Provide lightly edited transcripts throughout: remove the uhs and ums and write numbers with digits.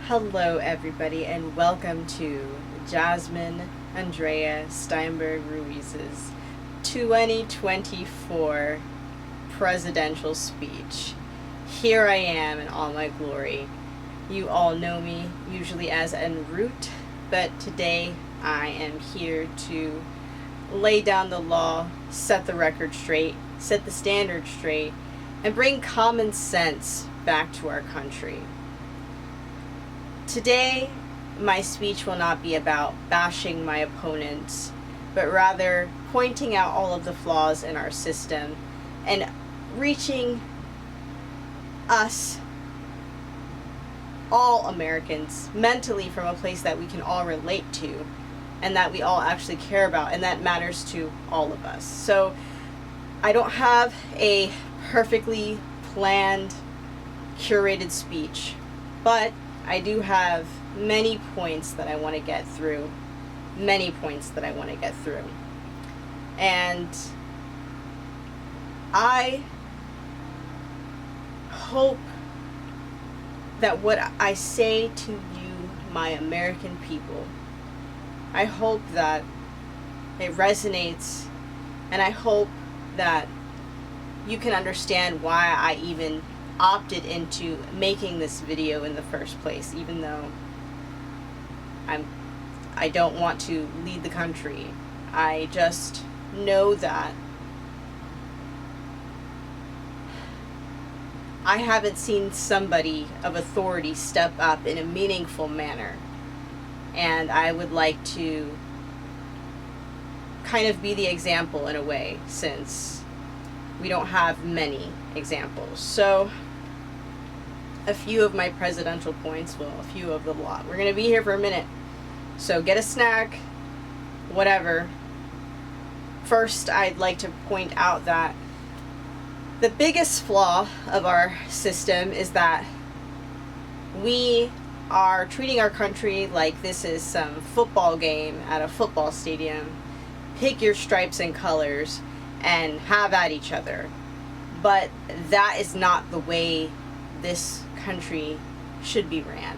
Hello everybody and welcome to Jasmine, Andrea, Steinberg, Ruiz's 2024 presidential speech. Here I am in all my glory. You all know me usually as en route, but today I am here to lay down the law, set the record straight, set the standard straight, and bring common sense back to our country. Today, my speech will not be about bashing my opponents, but rather pointing out all of the flaws in our system and reaching us, all Americans, mentally from a place that we can all relate to and that we all actually care about and that matters to all of us. So I don't have a perfectly planned, curated speech, but I do have many points that I want to get through. And I hope that what I say to you, my American people, I hope that it resonates, and I hope that you can understand why I even opted into making this video in the first place, even though I don't want to lead the country. I just know that I haven't seen somebody of authority step up in a meaningful manner, and I would like to kind of be the example in a way, since we don't have many examples. So a few of my presidential points, well, a few of the lot. We're going to be here for a minute, so get a snack, whatever. First, I'd like to point out that the biggest flaw of our system is that we are treating our country like this is some football game at a football stadium. Pick your stripes and colors and have at each other. But that is not the way this country should be ran,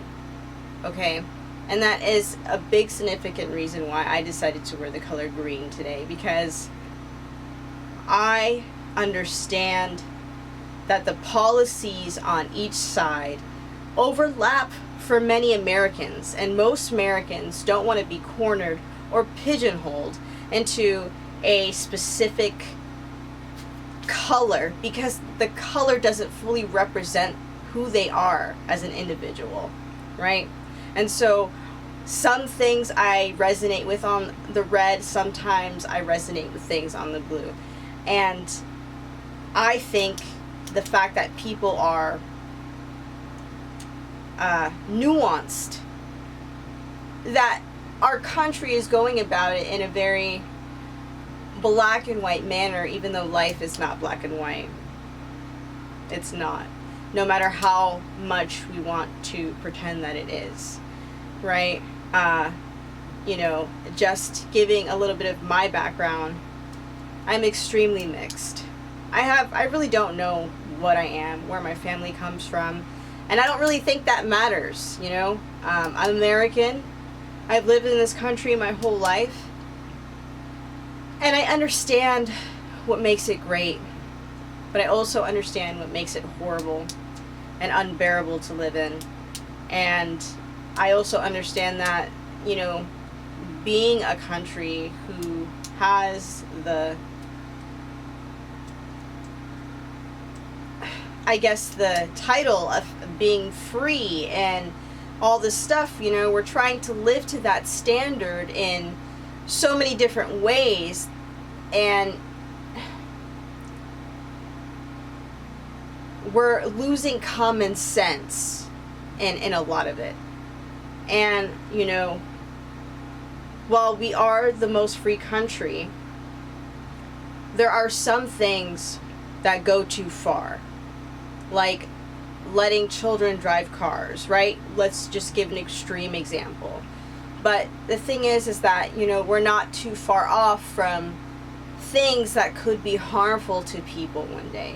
okay? And that is a big significant reason why I decided to wear the color green today, because I understand that the policies on each side overlap for many Americans, and most Americans don't want to be cornered or pigeonholed into a specific color, because the color doesn't fully represent who they are as an individual, right? And so some things I resonate with on the red, sometimes I resonate with things on the blue. And I think the fact that people are nuanced, that our country is going about it in a very black and white manner, even though life is not black and white. It's not, no matter how much we want to pretend that it is, right? Just giving a little bit of my background, I'm extremely mixed. I really don't know what I am, where my family comes from, and I don't really think that matters, I'm American. I've lived in this country my whole life, and I understand what makes it great, but I also understand what makes it horrible and unbearable to live in. And I also understand that, being a country who has the title of being free and all this stuff, we're trying to live to that standard in so many different ways, and we're losing common sense in a lot of it. And while we are the most free country, there are some things that go too far, like letting children drive cars, right? Let's just give an extreme example. But the thing is that, we're not too far off from things that could be harmful to people one day.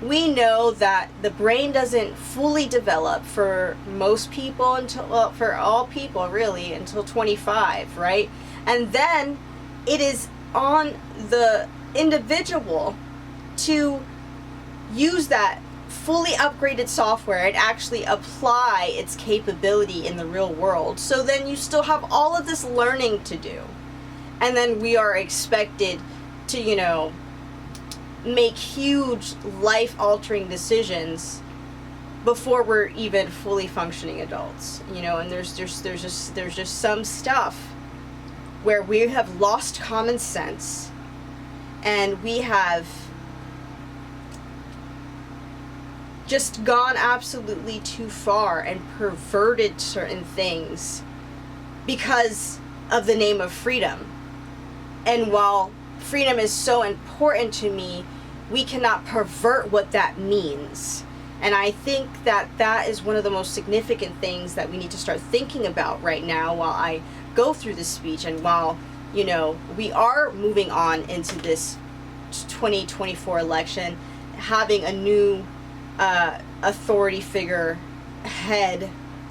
we know that the brain doesn't fully develop for most people until, well, for all people really, until 25, right? And then it is on the individual to use that fully upgraded software and actually apply its capability in the real world. So then you still have all of this learning to do. And then we are expected to, you know, make huge life-altering decisions before we're even fully functioning adults, you know. And there's just some stuff where we have lost common sense, and we have just gone absolutely too far and perverted certain things because of the name of freedom. And while freedom is so important to me, we cannot pervert what that means. And I think that that is one of the most significant things that we need to start thinking about right now while I go through this speech, and while, you know, we are moving on into this 2024 election, having a new authority figure head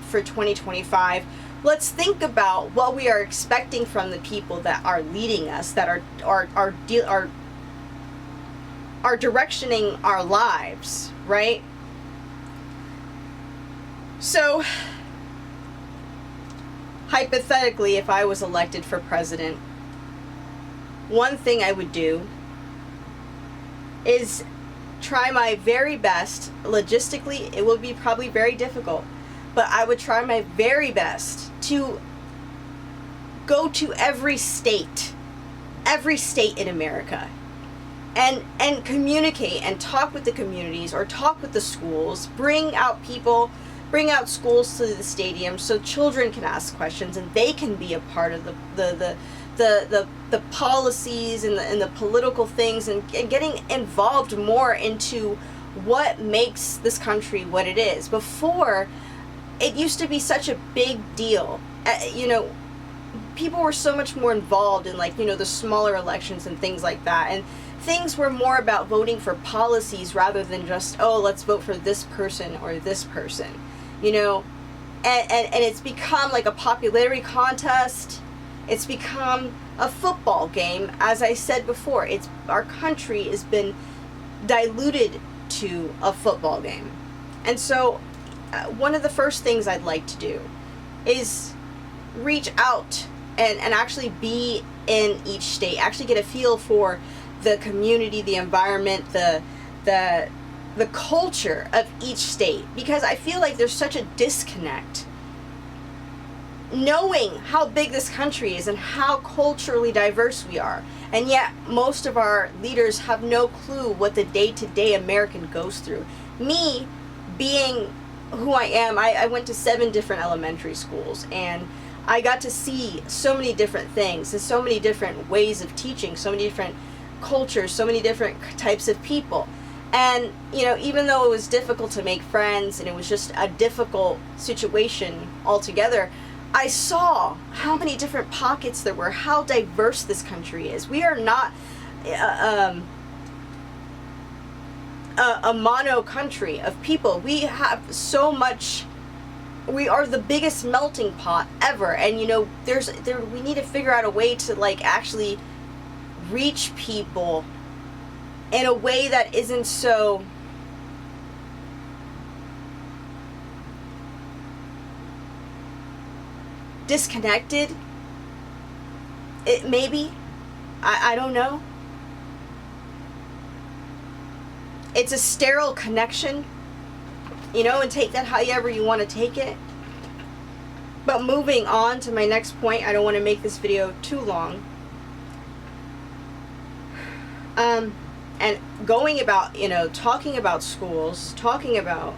for 2025. Let's think about what we are expecting from the people that are leading us, that are directioning our lives, right? So, hypothetically, if I was elected for president, one thing I would do is try my very best. Logistically, it will be probably very difficult, but I would try my very best to go to every state in America, and communicate and talk with the communities, or talk with the schools, bring out schools to the stadium so children can ask questions and they can be a part of the policies and the political things, and getting involved more into what makes this country what it is. Before, it used to be such a big deal. You know, people were so much more involved in, like, you know, the smaller elections and things like that. And things were more about voting for policies rather than just, oh, let's vote for this person or this person, you know. And it's become like a popularity contest. It's become a football game. As I said before, our country has been diluted to a football game. And so one of the first things I'd like to do is reach out and actually be in each state, actually get a feel for the community, the environment, the culture of each state, because I feel like there's such a disconnect. Knowing how big this country is and how culturally diverse we are, and yet most of our leaders have no clue what the day-to-day American goes through. Me being who I am, I went to 7 different elementary schools, and I got to see so many different things and so many different ways of teaching, so many different cultures, so many different types of people. And, you know, even though it was difficult to make friends and it was just a difficult situation altogether, I saw how many different pockets there were, how diverse this country is. We are not a mono country of people. We have so much. We are the biggest melting pot ever, and you know, we need to figure out a way to, like, actually reach people in a way that isn't so disconnected. It maybe, I don't know. It's a sterile connection, you know, and take that however you want to take it. But moving on to my next point, I don't want to make this video too long. And going about, you know, talking about schools, talking about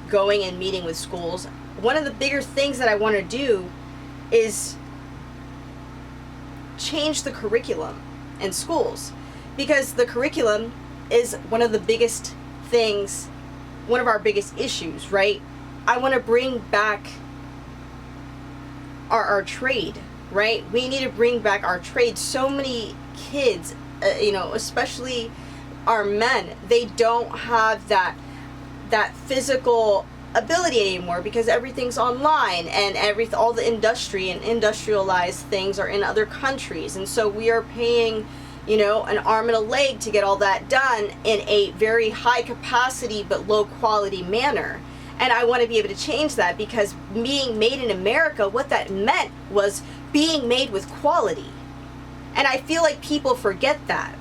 going and meeting with schools. One of the bigger things that I want to do is change the curriculum in schools, because the curriculum is one of the biggest things, one of our biggest issues, right? I want to bring back our trade, right? We need to bring back our trade. So many kids, you know, especially our men, they don't have that physical ability anymore, because everything's online, and all the industry and industrialized things are in other countries, and so we are paying, you know, an arm and a leg to get all that done in a very high capacity but low quality manner. And I want to be able to change that, because being made in America, what that meant was being made with quality. And I feel like people forget that.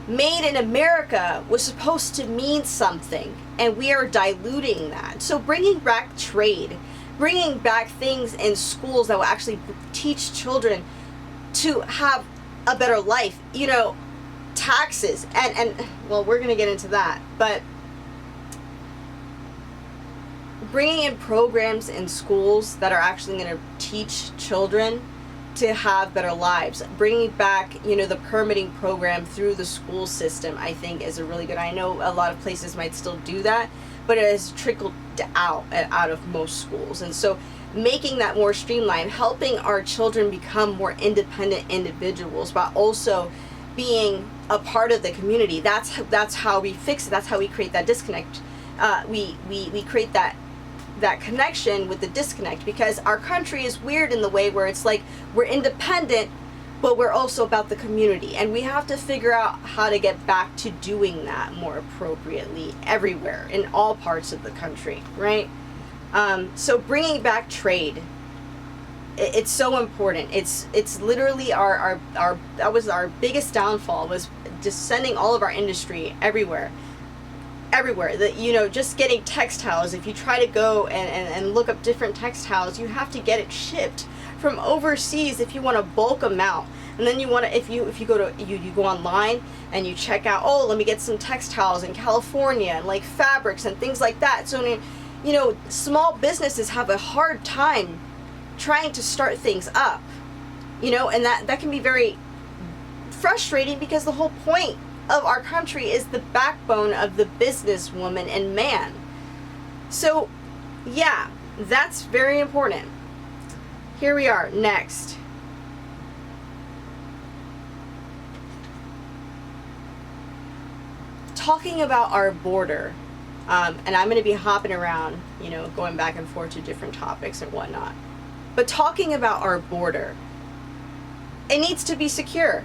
Made in America was supposed to mean something, and we are diluting that. So bringing back trade, bringing back things in schools that will actually teach children to have a better life, you know, taxes, and well, we're going to get into that, but bringing in programs in schools that are actually going to teach children to have better lives. Bringing back, you know, the permitting program through the school system, I think is a really good. I know a lot of places might still do that, but it has trickled out of most schools. And so making that more streamlined, helping our children become more independent individuals, but also being a part of the community. That's how we fix it. That's how we create that disconnect. We create that connection with the disconnect, because our country is weird in the way where it's like we're independent, but we're also about the community, and we have to figure out how to get back to doing that more appropriately everywhere in all parts of the country, right? So bringing back trade, it's so important. It's literally that was our biggest downfall, was just sending all of our industry everywhere. That, you know, just getting textiles, if you try to go and look up different textiles, you have to get it shipped from overseas if you want to bulk them out. And then you want to, if you go online and you check out, oh, let me get some textiles in California, and like fabrics and things like that. So, you know, small businesses have a hard time trying to start things up, you know, and that can be very frustrating, because the whole point of our country is the backbone of the businesswoman and man. So yeah, that's very important. Here we are next. Talking about our border, and I'm going to be hopping around, you know, going back and forth to different topics and whatnot. But talking about our border, it needs to be secure.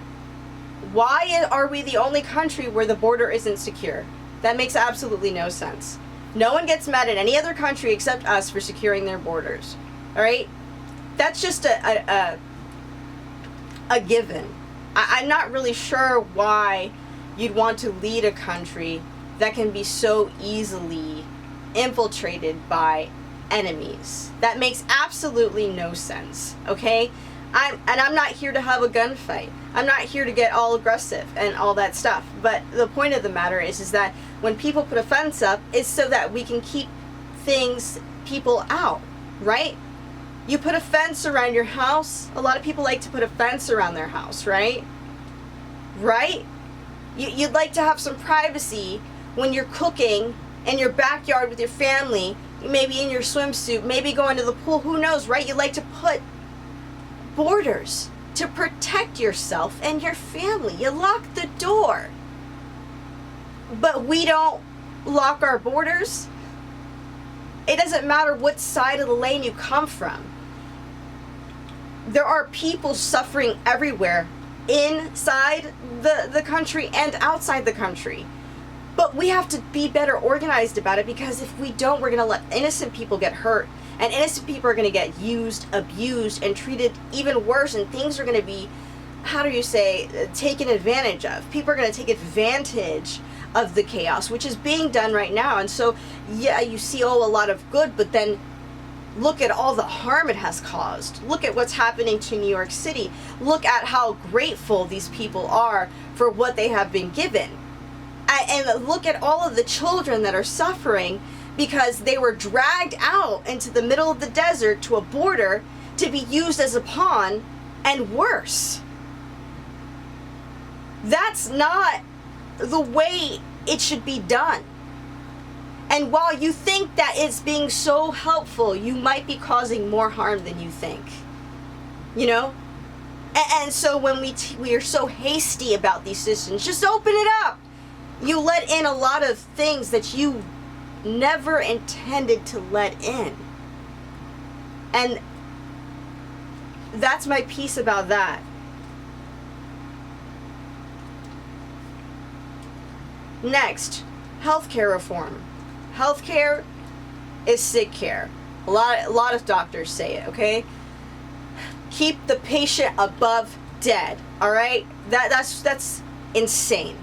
Why are we the only country where the border isn't secure? That makes absolutely no sense. No one gets mad at any other country except us for securing their borders. All right? That's just a given. I'm not really sure why you'd want to lead a country that can be so easily infiltrated by enemies. That makes absolutely no sense, okay? I'm not here to have a gunfight. I'm not here to get all aggressive and all that stuff. But the point of the matter is that when people put a fence up, it's so that we can keep people out, right? You put a fence around your house. A lot of people like to put a fence around their house, right? Right? You'd like to have some privacy when you're cooking in your backyard with your family, maybe in your swimsuit, maybe going to the pool, who knows, right? You like to put borders to protect yourself and your family. You lock the door. But we don't lock our borders. It doesn't matter what side of the lane you come from. There are people suffering everywhere, inside the country and outside the country. But we have to be better organized about it, because if we don't, we're going to let innocent people get hurt. And innocent people are going to get used, abused, and treated even worse. And things are going to be, taken advantage of. People are going to take advantage of the chaos, which is being done right now. And so, yeah, you see, a lot of good, but then look at all the harm it has caused. Look at what's happening to New York City. Look at how grateful these people are for what they have been given. And look at all of the children that are suffering because they were dragged out into the middle of the desert to a border to be used as a pawn, and worse. That's not the way it should be done. And while you think that it's being so helpful, you might be causing more harm than you think. You know? And so when we are so hasty about these systems, just open it up. You let in a lot of things that you never intended to let in. And that's my piece about that. Next, healthcare reform. Healthcare is sick care. A lot of doctors say it, okay? Keep the patient above dead, all right? That's insane.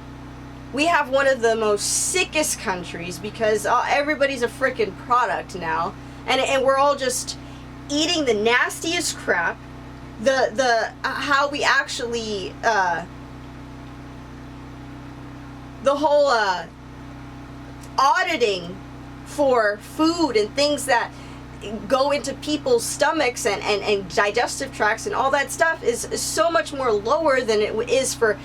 We have one of the most sickest countries because everybody's a freaking product now, and we're all just eating the nastiest crap. The how we actually the whole auditing for food and things that go into people's stomachs and digestive tracts and all that stuff is so much more lower than it is for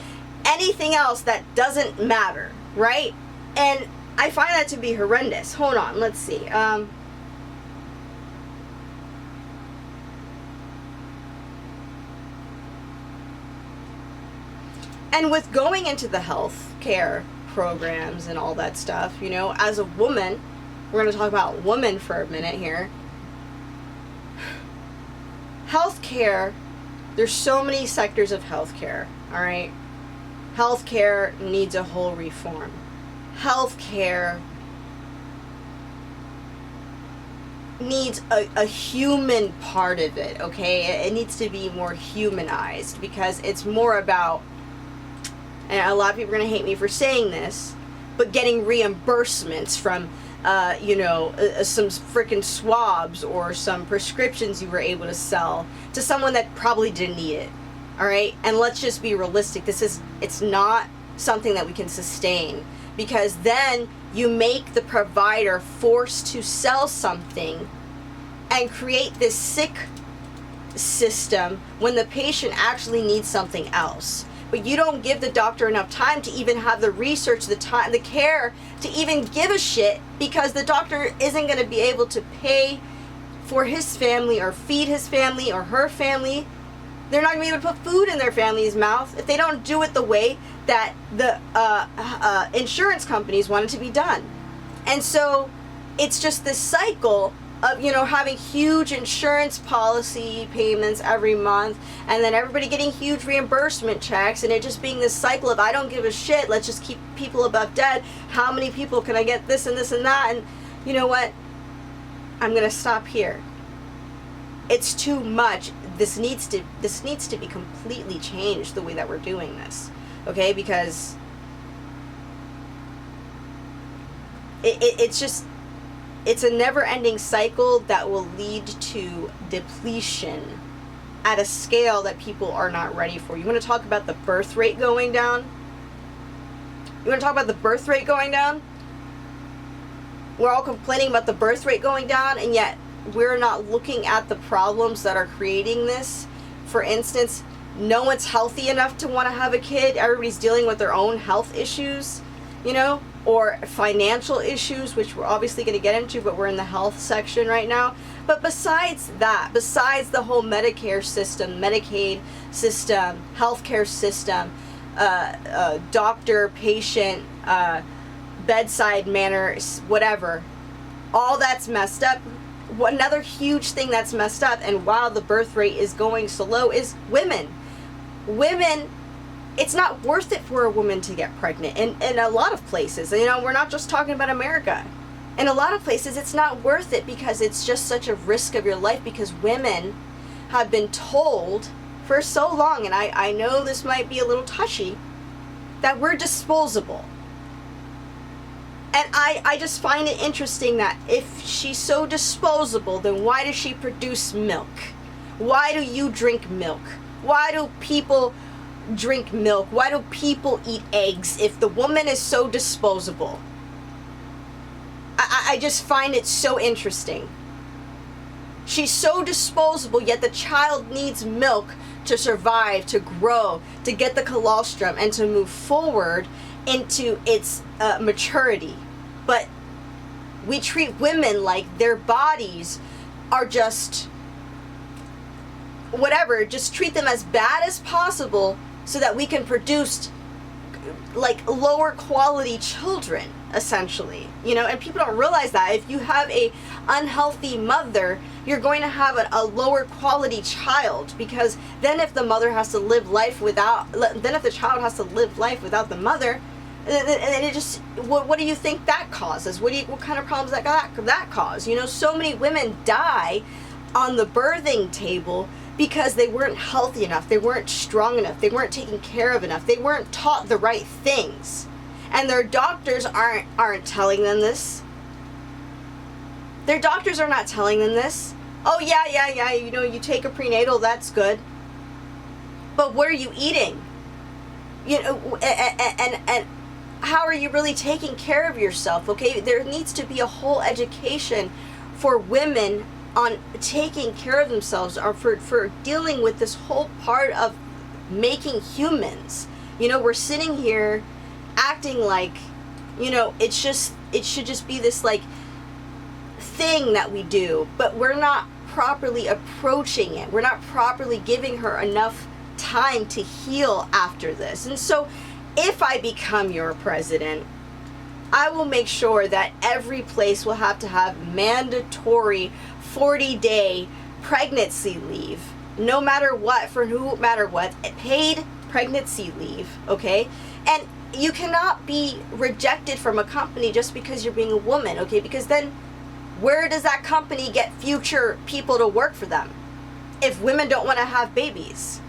anything else that doesn't matter, right? And I find that to be horrendous. Hold on, let's see. And with going into the health care programs and all that stuff, you know, as a woman, we're going to talk about women for a minute here. Healthcare, there's so many sectors of healthcare, all right? Healthcare needs a whole reform. Healthcare needs a human part of it, okay? It needs to be more humanized because it's more about, and a lot of people are going to hate me for saying this, but getting reimbursements from some freaking swabs or some prescriptions you were able to sell to someone that probably didn't need it. All right? And let's just be realistic. It's not something that we can sustain, because then you make the provider forced to sell something and create this sick system when the patient actually needs something else. But you don't give the doctor enough time to even have the research, the time, the care to even give a shit, because the doctor isn't going to be able to pay for his family or feed his family or her family. They're not going to be able to put food in their family's mouth if they don't do it the way that the insurance companies want it to be done. And so it's just this cycle of, having huge insurance policy payments every month, and then everybody getting huge reimbursement checks, and it just being this cycle of, I don't give a shit, let's just keep people above dead. How many people can I get this and this and that? And you know what? I'm going to stop here. It's too much. This needs to be completely changed, the way that we're doing this. Okay? Because it's a never-ending cycle that will lead to depletion at a scale that people are not ready for. You want to talk about the birth rate going down? We're all complaining about the birth rate going down, and yet we're not looking at the problems that are creating this. For instance, no one's healthy enough to want to have a kid. Everybody's dealing with their own health issues, or financial issues, which we're obviously going to get into, but we're in the health section right now. But besides the whole Medicare system, Medicaid system, healthcare system, doctor, patient, bedside manner, whatever, all that's messed up. Another huge thing that's messed up, and while the birth rate is going so low, is women. It's not worth it for a woman to get pregnant in a lot of places. We're not just talking about America. In a lot of places, it's not worth it because it's just such a risk of your life, because women have been told for so long, and I know this might be a little touchy, that we're disposable. And I just find it interesting that if she's so disposable, then why does she produce milk? Why do you drink milk? Why do people drink milk? Why do people eat eggs if the woman is so disposable? I just find it so interesting. She's so disposable, yet the child needs milk to survive, to grow, to get the colostrum, and to move forward into its maturity. But we treat women like their bodies are just whatever, just treat them as bad as possible so that we can produce like lower quality children, essentially, you know. And people don't realize that if you have a unhealthy mother, you're going to have a lower quality child, because then if the mother has to live life without, then if the child has to live life without the mother, and it just, what do you think that causes? What kind of problems that cause? You know, so many women die on the birthing table because they weren't healthy enough, they weren't strong enough, they weren't taken care of enough, they weren't taught the right things, and their doctors aren't telling them this. Their doctors are not telling them this. Oh yeah, you know, you take a prenatal, that's good, but what are you eating? You know, and how are you really taking care of yourself? Okay, there needs to be a whole education for women on taking care of themselves, or for dealing with this whole part of making humans. You know, we're sitting here acting like, you know, it should just be this like thing that we do, but we're not properly approaching it. We're not properly giving her enough time to heal after this. And so if I become your president, I will make sure that every place will have to have mandatory 40-day pregnancy leave, no matter what, for no matter what, paid pregnancy leave, okay? And you cannot be rejected from a company just because you're being a woman, okay? Because then where does that company get future people to work for them if women don't want to have babies?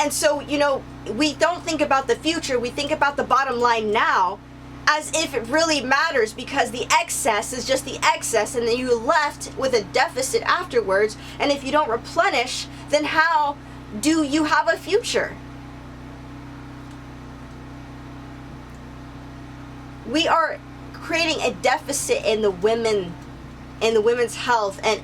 And so, you know, we don't think about the future, we think about the bottom line now, as if it really matters, because the excess is just the excess, and then you're left with a deficit afterwards. And if you don't replenish, then how do you have a future? We are creating a deficit in the women's health, and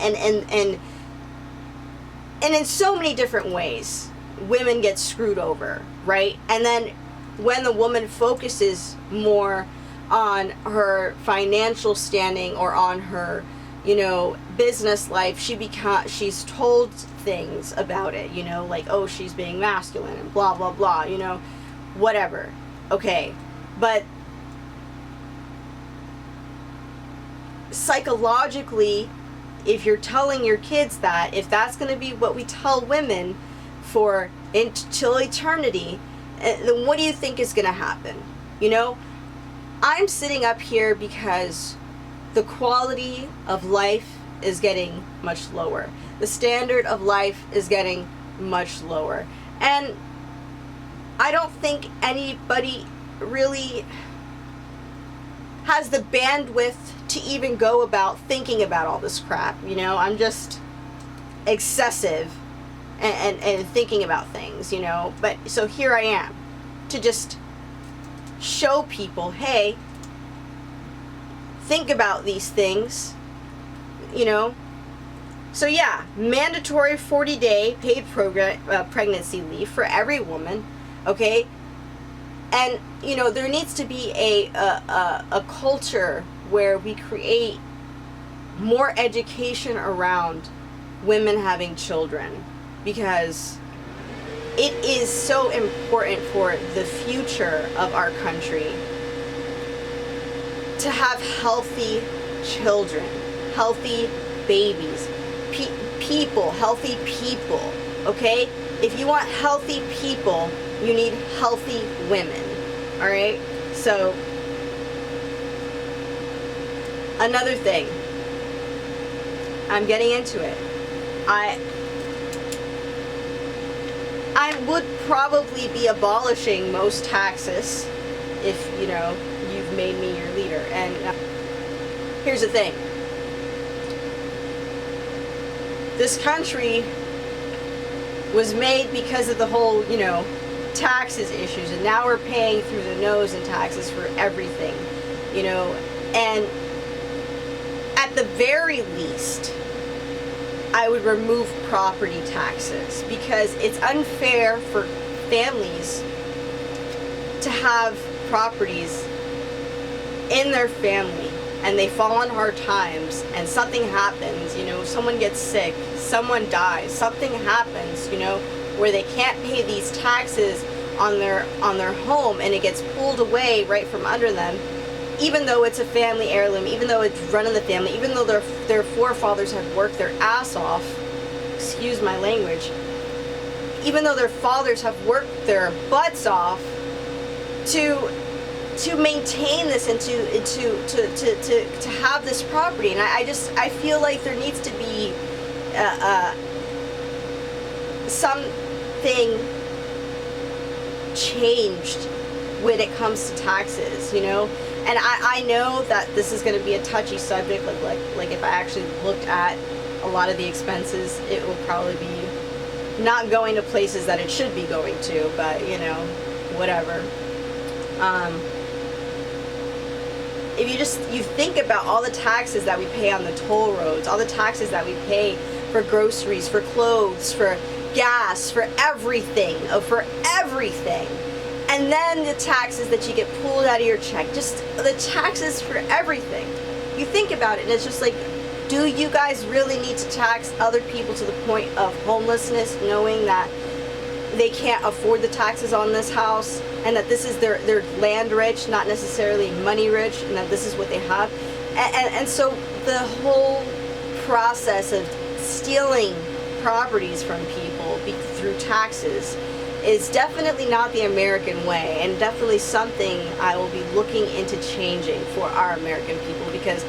in so many different ways women get screwed over, right? And then when the woman focuses more on her financial standing or on her, you know, business life, she's told things about it, you know, like, oh, she's being masculine and blah blah blah, you know, whatever. Okay, but psychologically, if you're telling your kids that, if that's going to be what we tell women for until eternity, then what do you think is going to happen? You know, I'm sitting up here because the quality of life is getting much lower. The standard of life is getting much lower. And I don't think anybody really has the bandwidth to even go about thinking about all this crap. You know, I'm just excessive and thinking about things, you know. But so here I am to just show people, hey, think about these things, you know. So yeah, mandatory 40-day paid pregnancy leave for every woman, okay? And, you know, there needs to be a culture where we create more education around women having children, because it is so important for the future of our country to have healthy children, healthy babies, healthy people, okay? If you want healthy people, you need healthy women, all right? So, another thing, I'm getting into it. I would probably be abolishing most taxes if, you know, you've made me your leader. And here's the thing. This country was made because of the whole, you know, taxes issues, and now we're paying through the nose in taxes for everything, you know. And at the very least, I would remove property taxes, because it's unfair for families to have properties in their family and they fall on hard times and something happens, someone gets sick, someone dies, something happens, where they can't pay these taxes on their home, and it gets pulled away right from under them, even though it's a family heirloom, even though it's run in the family, even though their forefathers have worked their ass off, excuse my language, even though their fathers have worked their butts off to maintain this and to have this property. And I feel like there needs to be something changed when it comes to taxes, and I know that this is going to be a touchy subject, like if I actually looked at a lot of the expenses, it will probably be not going to places that it should be going to, but whatever. If you think about all the taxes that we pay on the toll roads, all the taxes that we pay for groceries, for clothes, for gas, for everything, and then the taxes that you get pulled out of your check, just the taxes for everything. You think about it, and it's just like, do you guys really need to tax other people to the point of homelessness, knowing that they can't afford the taxes on this house, and that this is they're land rich, not necessarily money rich, and that this is what they have? And so the whole process of stealing properties from people through taxes is definitely not the American way, and definitely something I will be looking into changing for our American people, because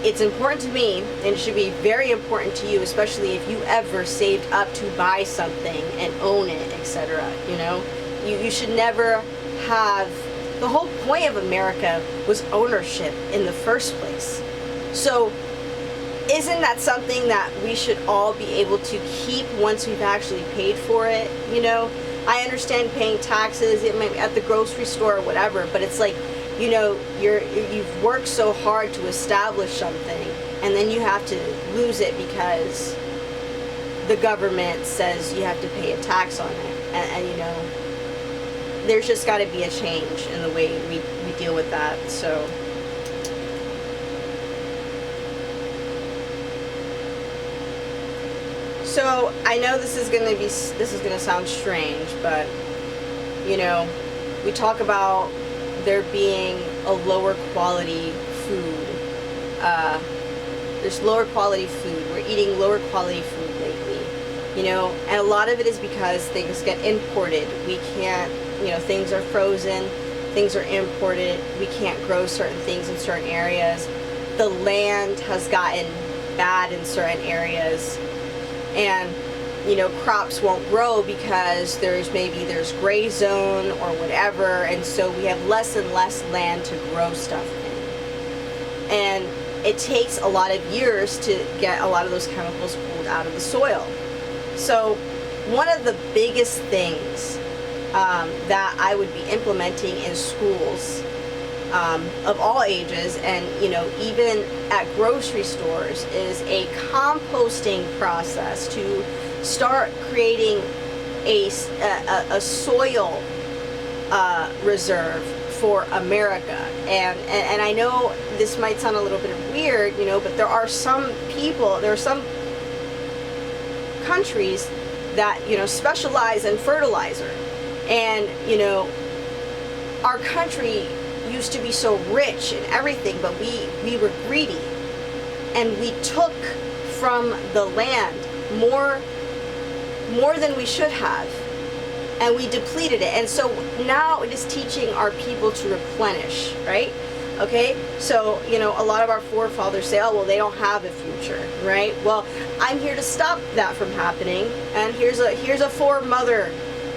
it's important to me, and it should be very important to you, especially if you ever saved up to buy something and own it, etc. You should never have, the whole point of America was ownership in the first place. So isn't that something that we should all be able to keep once we've actually paid for it? I understand paying taxes, it might be at the grocery store or whatever, but it's like, you've worked so hard to establish something, and then you have to lose it because the government says you have to pay a tax on it. And there's just got to be a change in the way we deal with that. So I know this is going to sound strange, but we talk about there being a lower quality food. There's lower quality food. We're eating lower quality food lately, and a lot of it is because things get imported. We can't, things are frozen, things are imported. We can't grow certain things in certain areas. The land has gotten bad in certain areas, and crops won't grow because there's gray zone or whatever, and so we have less and less land to grow stuff in. And it takes a lot of years to get a lot of those chemicals pulled out of the soil. So one of the biggest things that I would be implementing in schools of all ages, and even at grocery stores, is a composting process to start creating a soil reserve for America. And I know this might sound a little bit weird, but there are some countries that specialize in fertilizer, and our country used to be so rich in everything, but we were greedy, and we took from the land more than we should have, and we depleted it. And so now it is teaching our people to replenish, right? Okay, so a lot of our forefathers say, oh well, they don't have a future, right? Well, I'm here to stop that from happening, and here's a foremother.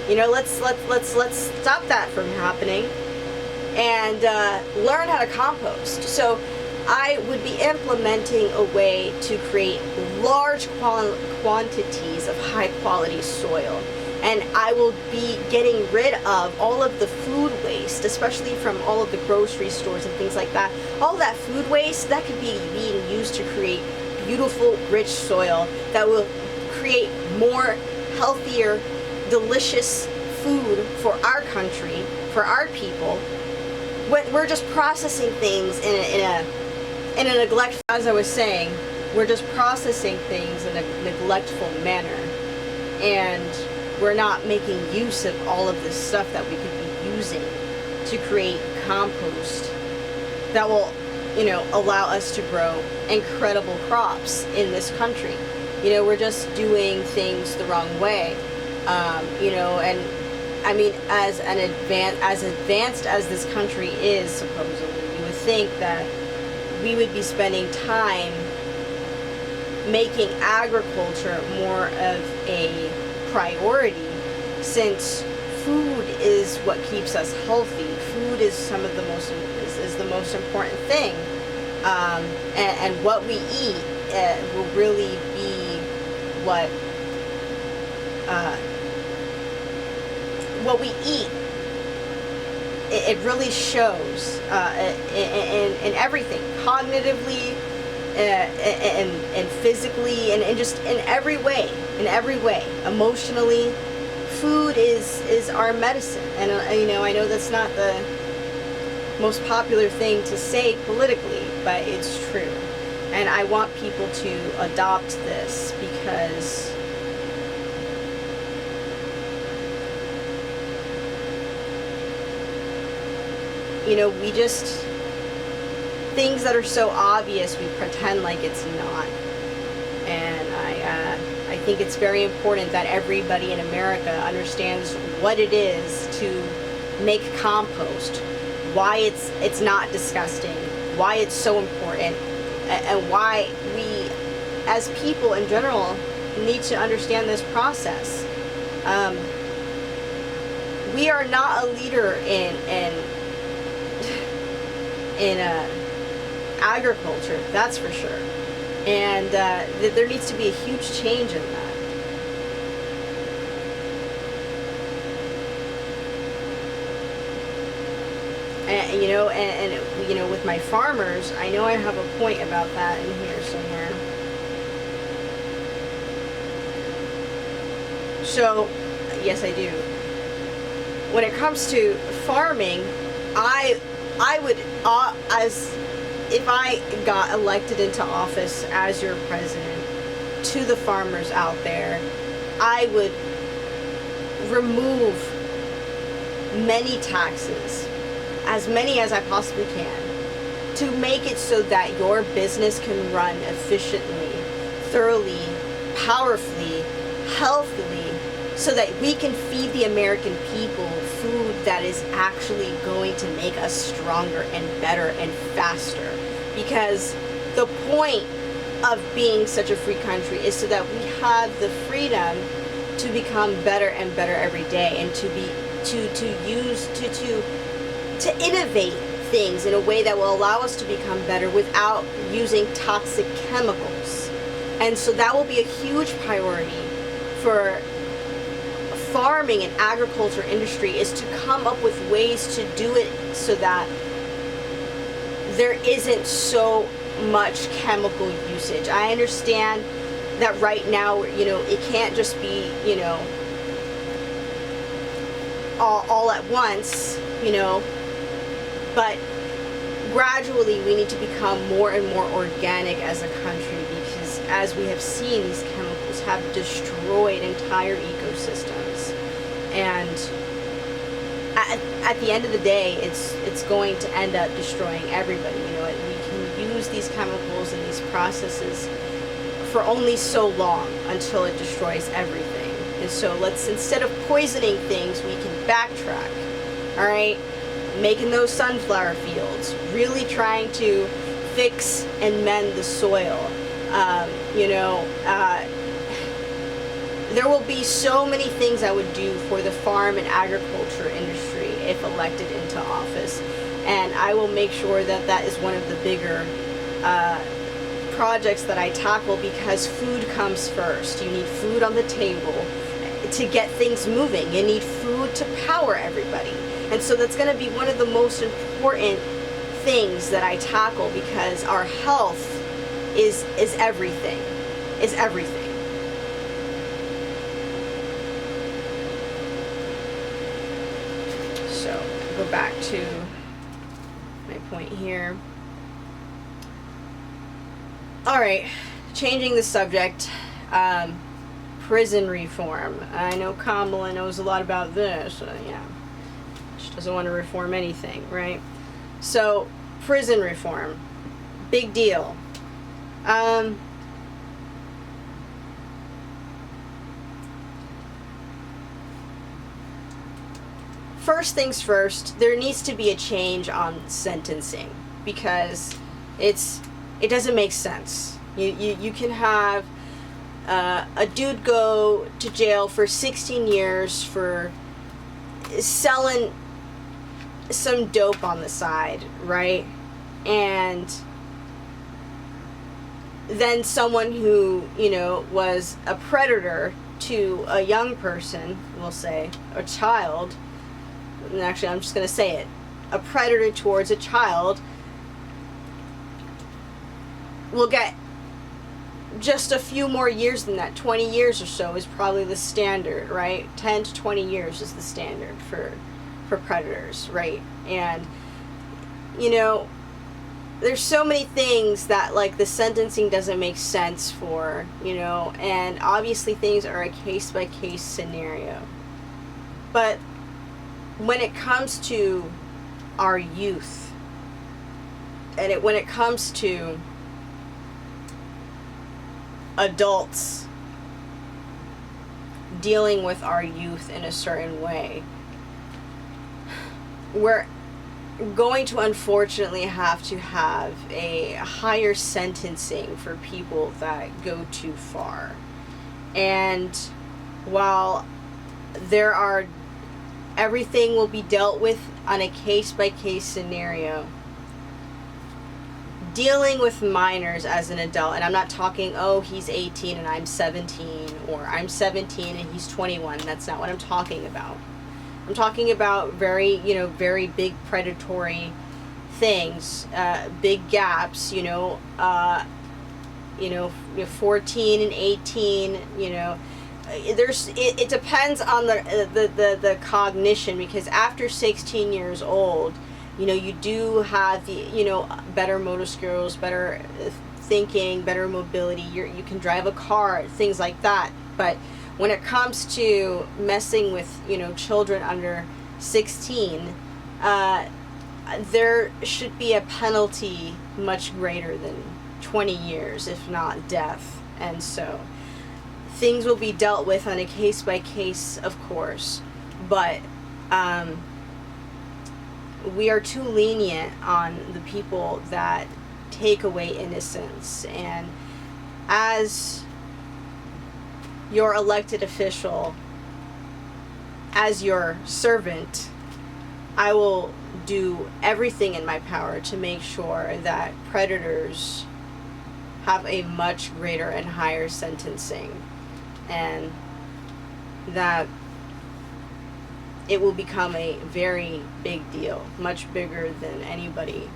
Let's stop that from happening, and learn how to compost. So I would be implementing a way to create large quantities of high quality soil, and I will be getting rid of all of the food waste, especially from all of the grocery stores and things like that. All that food waste that could be being used to create beautiful, rich soil that will create more healthier, delicious food for our country, for our people. We're just processing things in a in a neglect, as I was saying, we're just processing things in a neglectful manner, and we're not making use of all of this stuff that we could be using to create compost that will, allow us to grow incredible crops in this country. We're just doing things the wrong way. And I mean, as advanced as this country is, supposedly, you would think that we would be spending time making agriculture more of a priority, since food is what keeps us healthy. Food is the most important thing, and what we eat will really be what we eat. It really shows in everything, cognitively, and physically, and just in every way, emotionally. Food is our medicine, and I know that's not the most popular thing to say politically, but it's true, and I want people to adopt this, because we just, things that are so obvious, we pretend like it's not. And I think it's very important that everybody in America understands what it is to make compost, why it's not disgusting, why it's so important, and why we, as people in general, need to understand this process. We are not a leader in agriculture, that's for sure, and there needs to be a huge change in that. And with my farmers, I know I have a point about that in here somewhere. So yes, I do. When it comes to farming, I would, as if I got elected into office as your president, to the farmers out there, I would remove many taxes, as many as I possibly can, to make it so that your business can run efficiently, thoroughly, powerfully, healthily, so that we can feed the American people food that is actually going to make us stronger and better and faster. Because the point of being such a free country is so that we have the freedom to become better and better every day, and to innovate things in a way that will allow us to become better without using toxic chemicals. And so that will be a huge priority for farming and agriculture industry, is to come up with ways to do it so that there isn't so much chemical usage. I understand that right now, it can't just be, all at once, but gradually we need to become more and more organic as a country, because as we have seen, these chemicals have destroyed entire ecosystems, and at the end of the day, it's going to end up destroying everybody. We can use these chemicals and these processes for only so long until it destroys everything. And so let's, instead of poisoning things, we can backtrack. All right, making those sunflower fields, really trying to fix and mend the soil. There will be so many things I would do for the farm and agriculture industry if elected into office, and I will make sure that that is one of the bigger projects that I tackle, because food comes first. You need food on the table to get things moving. You need food to power everybody, and so that's going to be one of the most important things that I tackle, because our health is everything. Is everything. So, go back to my point here. All right, changing the subject. Prison reform. I know Kamala knows a lot about this. Yeah, she doesn't want to reform anything, right? So, prison reform, big deal. First things first, there needs to be a change on sentencing, because it doesn't make sense. You can have a dude go to jail for 16 years for selling some dope on the side, right? And then someone who, was a predator to a young person, we'll say, a child, and actually I'm just going to say it, a predator towards a child, will get just a few more years than that. 20 years or so is probably the standard, right? 10 to 20 years is the standard for predators, right? And there's so many things that, like, the sentencing doesn't make sense for, and obviously things are a case-by-case scenario. But when it comes to our youth, and when it comes to adults dealing with our youth in a certain way, we're going to unfortunately have to have a higher sentencing for people that go too far. And while everything will be dealt with on a case-by-case scenario, dealing with minors as an adult, and I'm not talking, oh, he's 18 and I'm 17, or I'm 17 and he's 21. That's not what I'm talking about. I'm talking about very big predatory things, big gaps, 14 and 18, it depends on the cognition, because after 16 years old, you do have the, better motor skills, better thinking, better mobility. You can drive a car, things like that. But when it comes to messing with, children under 16, there should be a penalty much greater than 20 years, if not death. And so things will be dealt with on a case-by-case, of course. But we are too lenient on the people that take away innocence. And as your elected official, as your servant, I will do everything in my power to make sure that predators have a much greater and higher sentencing, and that it will become a very big deal, much bigger than anybody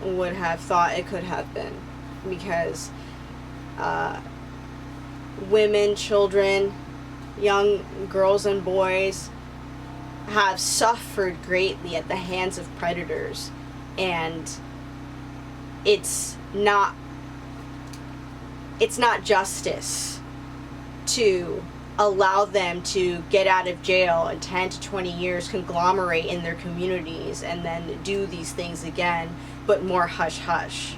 would have thought it could have been, because women, children, young girls and boys have suffered greatly at the hands of predators, and it's not justice to allow them to get out of jail in 10 to 20 years, conglomerate in their communities, and then do these things again, but more hush-hush.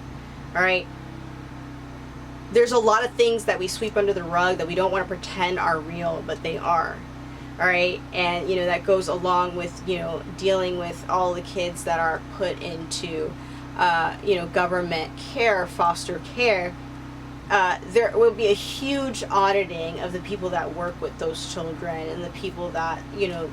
All right? There's a lot of things that we sweep under the rug that we don't want to pretend are real, but they are. All right? And, that goes along with, dealing with all the kids that are put into, government care, foster care. There will be a huge auditing of the people that work with those children, and the people that,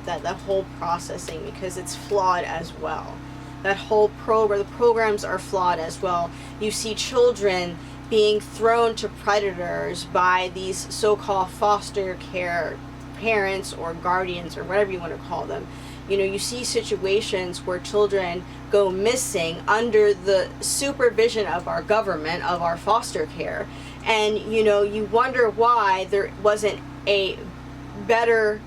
that whole processing, because it's flawed as well. That whole the programs are flawed as well. You see children being thrown to predators by these so-called foster care parents or guardians, or whatever you want to call them. You see situations where children go missing under the supervision of our government, of our foster care. And, you wonder why there wasn't a better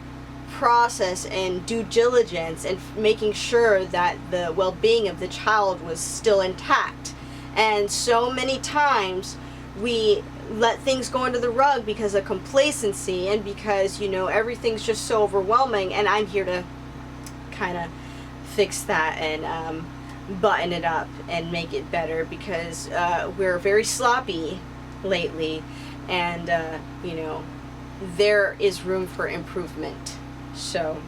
process and due diligence and making sure that the well-being of the child was still intact. And so many times we let things go under the rug because of complacency and because, everything's just so overwhelming. And I'm here to kind of fix that and button it up and make it better, because we're very sloppy lately, and there is room for improvement. So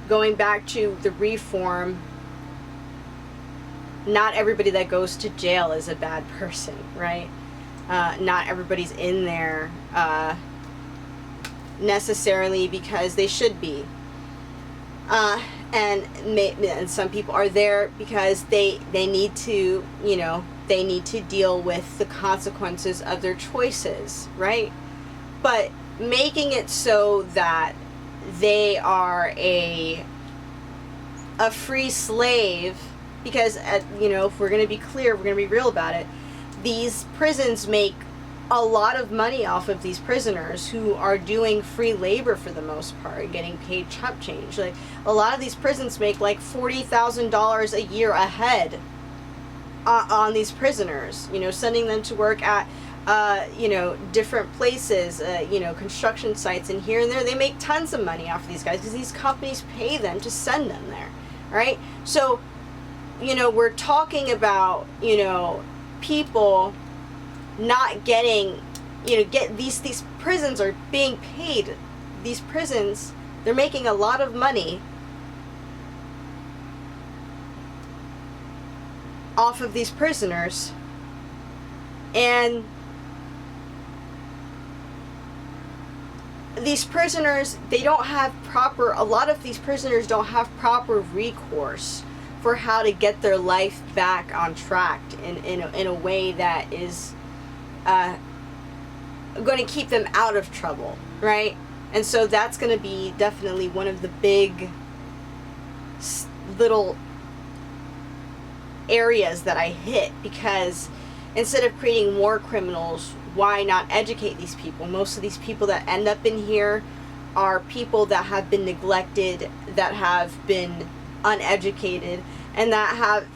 going back to the reform, not everybody that goes to jail is a bad person, right? Not everybody's in there necessarily because they should be. And some people are there because they need to, they need to deal with the consequences of their choices, right? But making it so that they are a free slave, because if we're going to be clear, we're going to be real about it, these prisons make a lot of money off of these prisoners who are doing free labor for the most part, getting paid chump change. Like, a lot of these prisons make like $40,000 a year a head on these prisoners, sending them to work at different places, construction sites and here and there. They make tons of money off of these guys because these companies pay them to send them there, right? So we're talking about people not getting, get these prisons are being paid. These prisons, they're making a lot of money off of these prisoners, and these prisoners, a lot of these prisoners don't have proper recourse for how to get their life back on track in a way that is going to keep them out of trouble, right? And so that's going to be definitely one of the big little areas that I hit, because instead of creating more criminals, why not educate these people? Most of these people that end up in here are people that have been neglected, that have been uneducated, and that have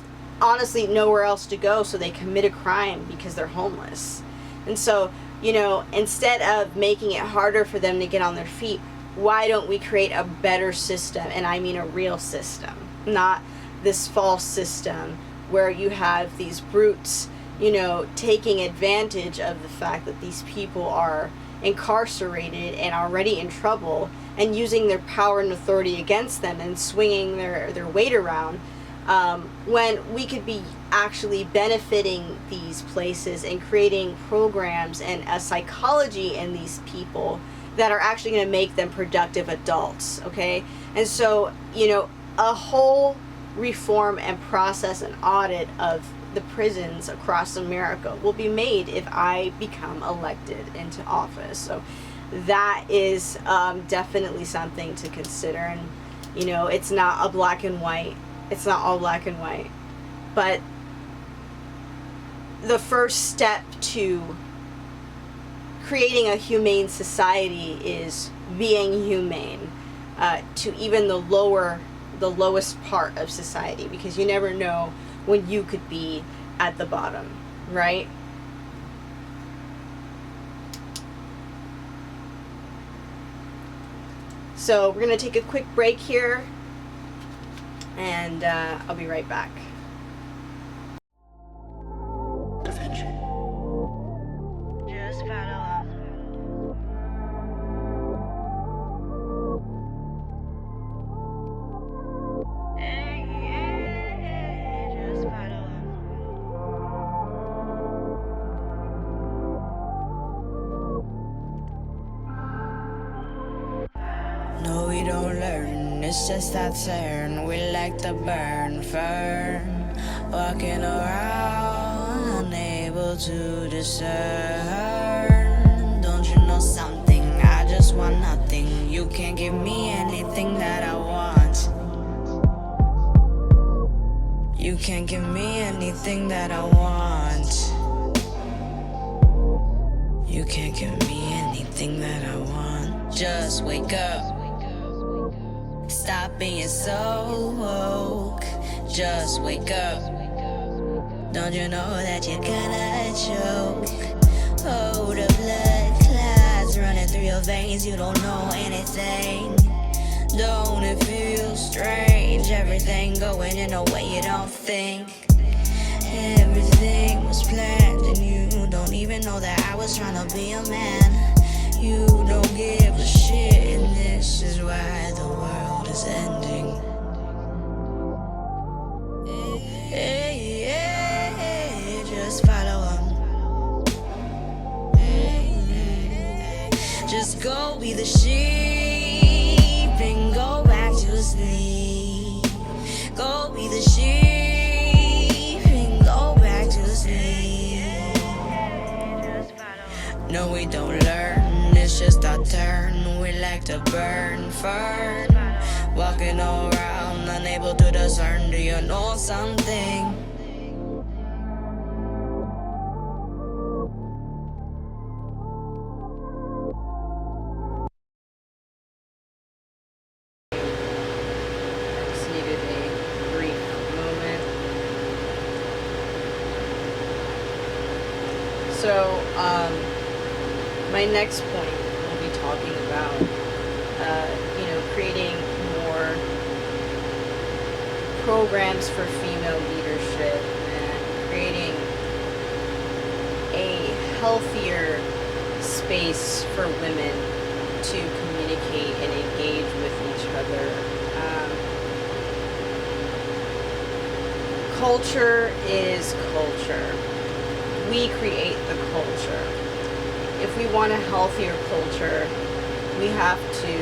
honestly nowhere else to go, so they commit a crime because they're homeless. And so, instead of making it harder for them to get on their feet, why don't we create a better system? And I mean a real system, not this false system where you have these brutes, taking advantage of the fact that these people are incarcerated and already in trouble, and using their power and authority against them and swinging their weight around, when we could be actually benefiting these places and creating programs and a psychology in these people that are actually going to make them productive adults, okay? And so, a whole reform and process and audit of the prisons across America will be made if I become elected into office. So that is definitely something to consider. And it's not a black and white, it's not all black and white, but the first step to creating a humane society is being humane to even the lowest part of society, because you never know when you could be at the bottom, right? So we're going to take a quick break here, and I'll be right back. No, we don't learn, it's just our turn. We like to burn firm, walking around, unable to discern. Don't you know something? I just want nothing. You can't give me anything that I want. You can't give me anything that I want. You can't give me anything that I want. Just wake up. Stop being so woke. Just wake up. Don't you know that you're gonna choke? Oh, the blood clots running through your veins. You don't know anything. Don't it feel strange? Everything going in a way you don't think. Everything was planned and you don't even know that I was trying to be a man. You don't give a shit and this is why the world is ending. Hey, hey, hey, just follow him. Just go be the sheep and go back to sleep. Go be the sheep and go back to sleep. No, we don't learn, it's just our turn. We like to burn fern, walking around unable to discern. Do you know something? Just needed a brief moment. So, my next point, we'll be talking about, creating more programs for female leadership and creating a healthier space for women to communicate and engage with each other. Culture is culture. We create the culture. If we want a healthier culture, we have to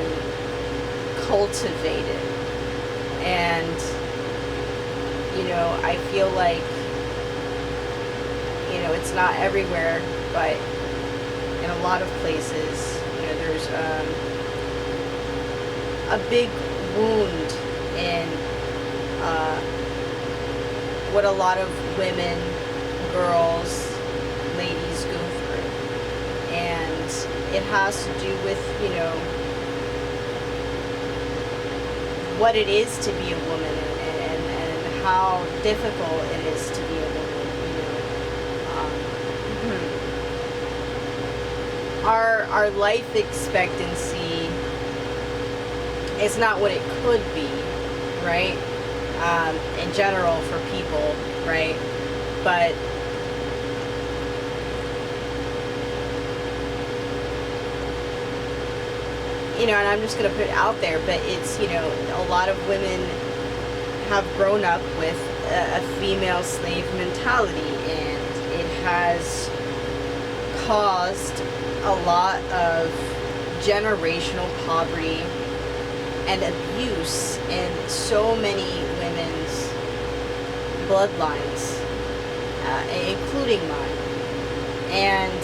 cultivate it. And, I feel like, it's not everywhere, but in a lot of places, there's a big wound in what a lot of women, girls, ladies go through. And it has to do with, what it is to be a woman and how difficult it is to be a woman. Our life expectancy is not what it could be, right? In general for people, right? But and I'm just going to put it out there, but it's, a lot of women have grown up with a female slave mentality, and it has caused a lot of generational poverty and abuse in so many women's bloodlines, including mine. And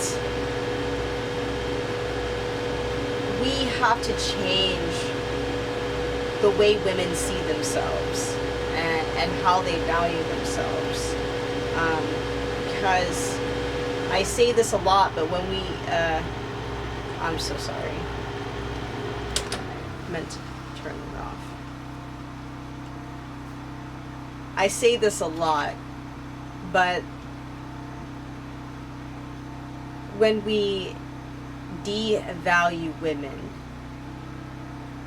we have to change the way women see themselves and how they value themselves. Because I say this a lot, but when we, I'm so sorry. I meant to turn it off. I say this a lot, but when we devalue women,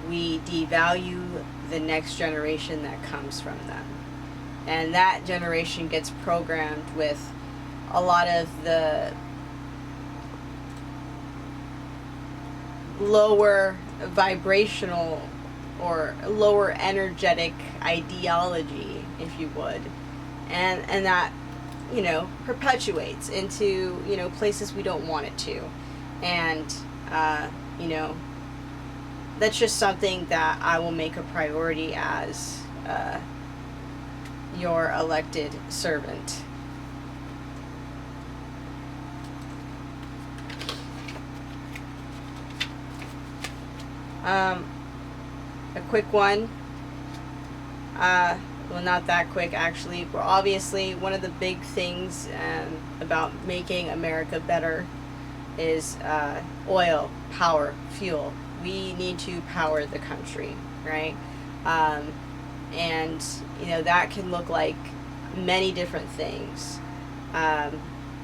we devalue the next generation that comes from them. And that generation gets programmed with a lot of the lower vibrational or lower energetic ideology, if you would. And that, perpetuates into, places we don't want it to. And, that's just something that I will make a priority as your elected servant. A quick one. Well, not that quick, actually. Well, obviously, one of the big things about making America better is oil, power, fuel. We need to power the country, right? And, that can look like many different things.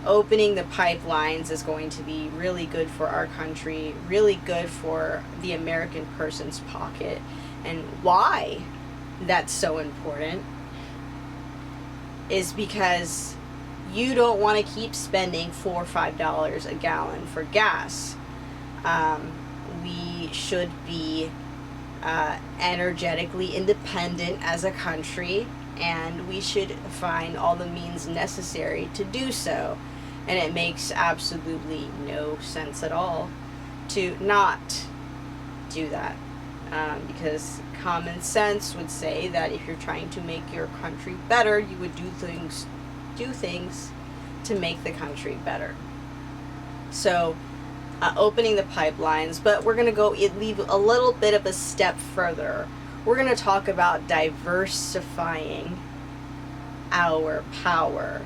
Opening the pipelines is going to be really good for our country, really good for the American person's pocket. And why that's so important is because you don't want to keep spending $4 or $5 a gallon for gas. We should be energetically independent as a country, and we should find all the means necessary to do so. And it makes absolutely no sense at all to not do that, because common sense would say that if you're trying to make your country better, you would do things to make the country better. So opening the pipelines, but we're going to leave a little bit of a step further. We're going to talk about diversifying our power.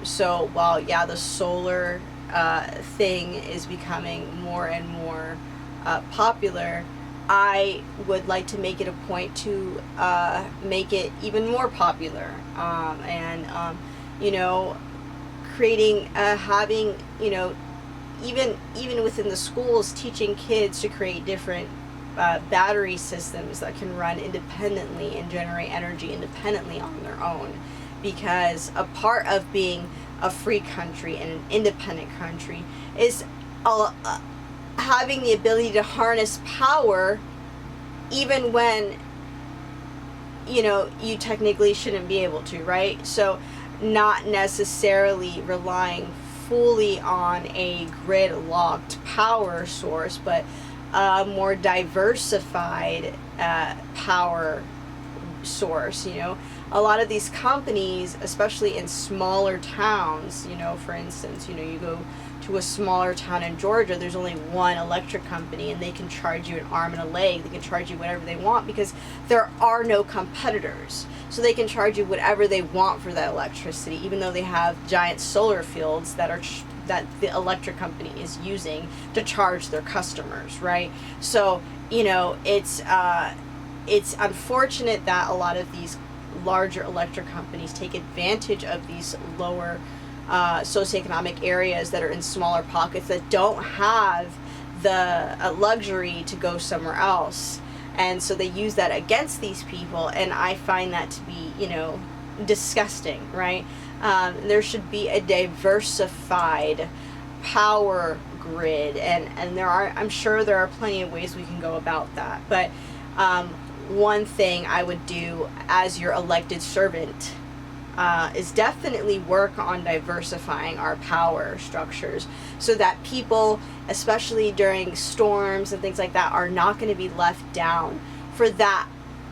So while the solar thing is becoming more and more popular, I would like to make it a point to make it even more popular, and creating, having, even within the schools, teaching kids to create different battery systems that can run independently and generate energy independently on their own. Because a part of being a free country and an independent country is having the ability to harness power even when you technically shouldn't be able to, right? So not necessarily relying fully on a grid-locked power source, but a more diversified power source. A lot of these companies, especially in smaller towns, for instance, you go to a smaller town in Georgia, there's only one electric company, and they can charge you an arm and a leg. They can charge you whatever they want because there are no competitors. So they can charge you whatever they want for that electricity, even though they have giant solar fields that the electric company is using to charge their customers, right? So, it's unfortunate that a lot of these larger electric companies take advantage of these lower socioeconomic areas that are in smaller pockets that don't have the luxury to go somewhere else, and so they use that against these people, and I find that to be disgusting, right? There should be a diversified power grid, and I'm sure there are plenty of ways we can go about that, but one thing I would do as your elected servant is definitely work on diversifying our power structures so that people, especially during storms and things like that, are not going to be left down for that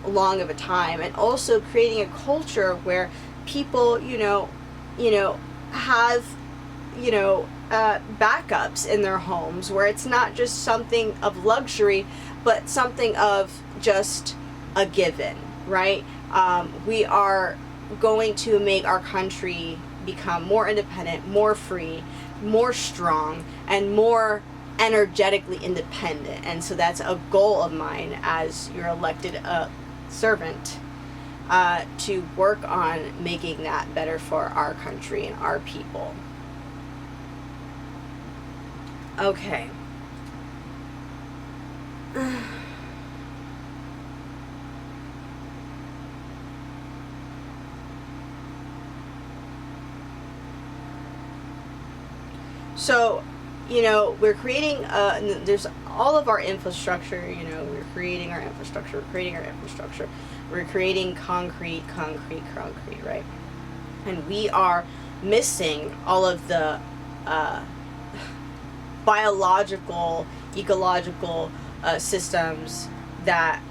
long of a time. And also creating a culture where people, have, backups in their homes, where it's not just something of luxury, but something of just a given, right? We are going to make our country become more independent, more free, more strong, and more energetically independent. And so that's a goal of mine as your elected servant, to work on making that better for our country and our people. Okay. So, we're creating, there's all of our infrastructure, we're creating our infrastructure, we're creating concrete, right? And we are missing all of the biological, ecological systems that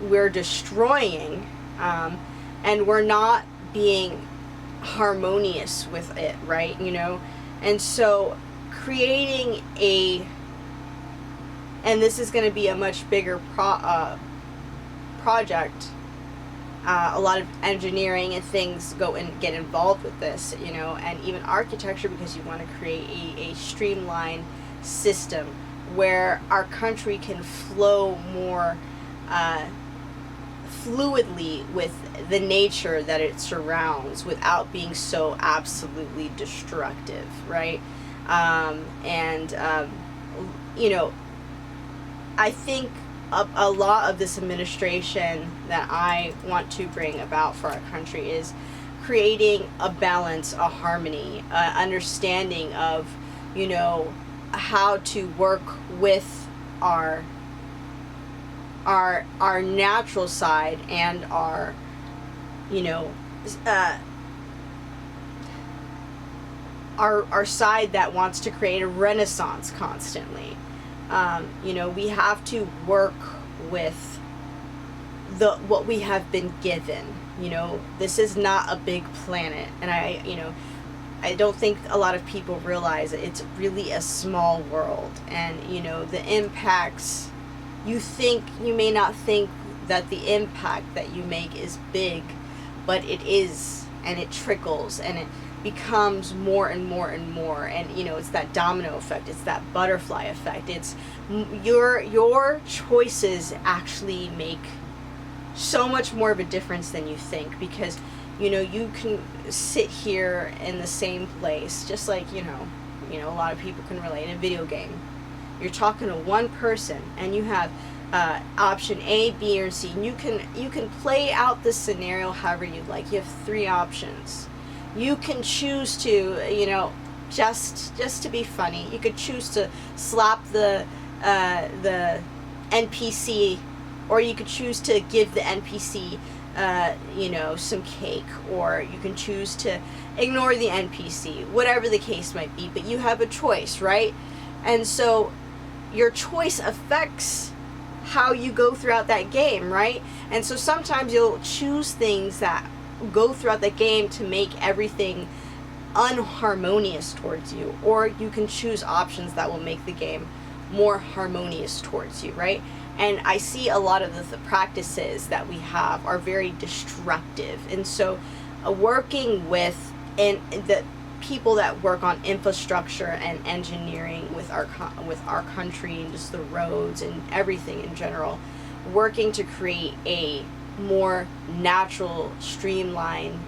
we're destroying, and we're not being harmonious with it, right? And so creating and this is going to be a much bigger project. A lot of engineering and things go and get involved with this, and even architecture, because you want to create a streamlined system where our country can flow more fluidly with the nature that it surrounds without being so absolutely destructive, right? And you know, I think a lot of this administration that I want to bring about for our country is creating a balance, a harmony, understanding of, you know, how to work with our natural side and our, you know, our side that wants to create a renaissance constantly. You know, we have to work with what we have been given. You know, this is not a big planet, and I don't think a lot of people realize that it's really a small world, and you know, the impacts, you may not think that the impact that you make is big, but it is, and it trickles, and it becomes more and more and more, and you know, it's that domino effect, it's that butterfly effect. It's your choices actually make so much more of a difference than you think, because you know, you can sit here in the same place, just like, you know, a lot of people can relate in a video game. You're talking to one person, and you have option A, B, or C. And you can play out the scenario however you'd like. You have 3 options. You can choose to, you know, just to be funny, you could choose to slap the NPC, or you could choose to give the NPC you know, some cake, or you can choose to ignore the NPC, whatever the case might be, but you have a choice, right? And so your choice affects how you go throughout that game, right? And so sometimes you'll choose things that go throughout the game to make everything unharmonious towards you, or you can choose options that will make the game more harmonious towards you, right? And I see a lot of the practices that we have are very destructive. And so working with the people that work on infrastructure and engineering with our country, and just the roads and everything in general, working to create a more natural, streamlined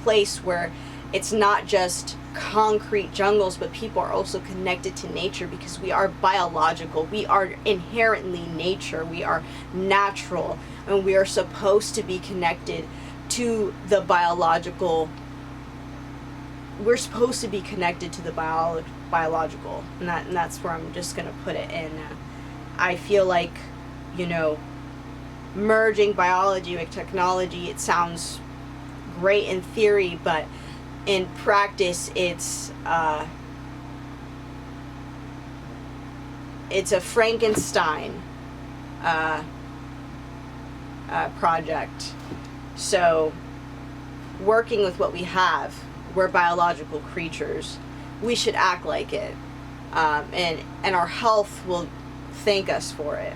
place where it's not just concrete jungles, but people are also connected to nature, because we are biological. We are inherently nature. We are natural, and we are supposed to be connected to the biological. We're supposed to be connected to the biological, and that's where I'm just gonna put it. And I feel like, you know, merging biology with technology, it sounds great in theory, but in practice, it's a Frankenstein project. So, working with what we have, we're biological creatures. We should act like it, and our health will thank us for it.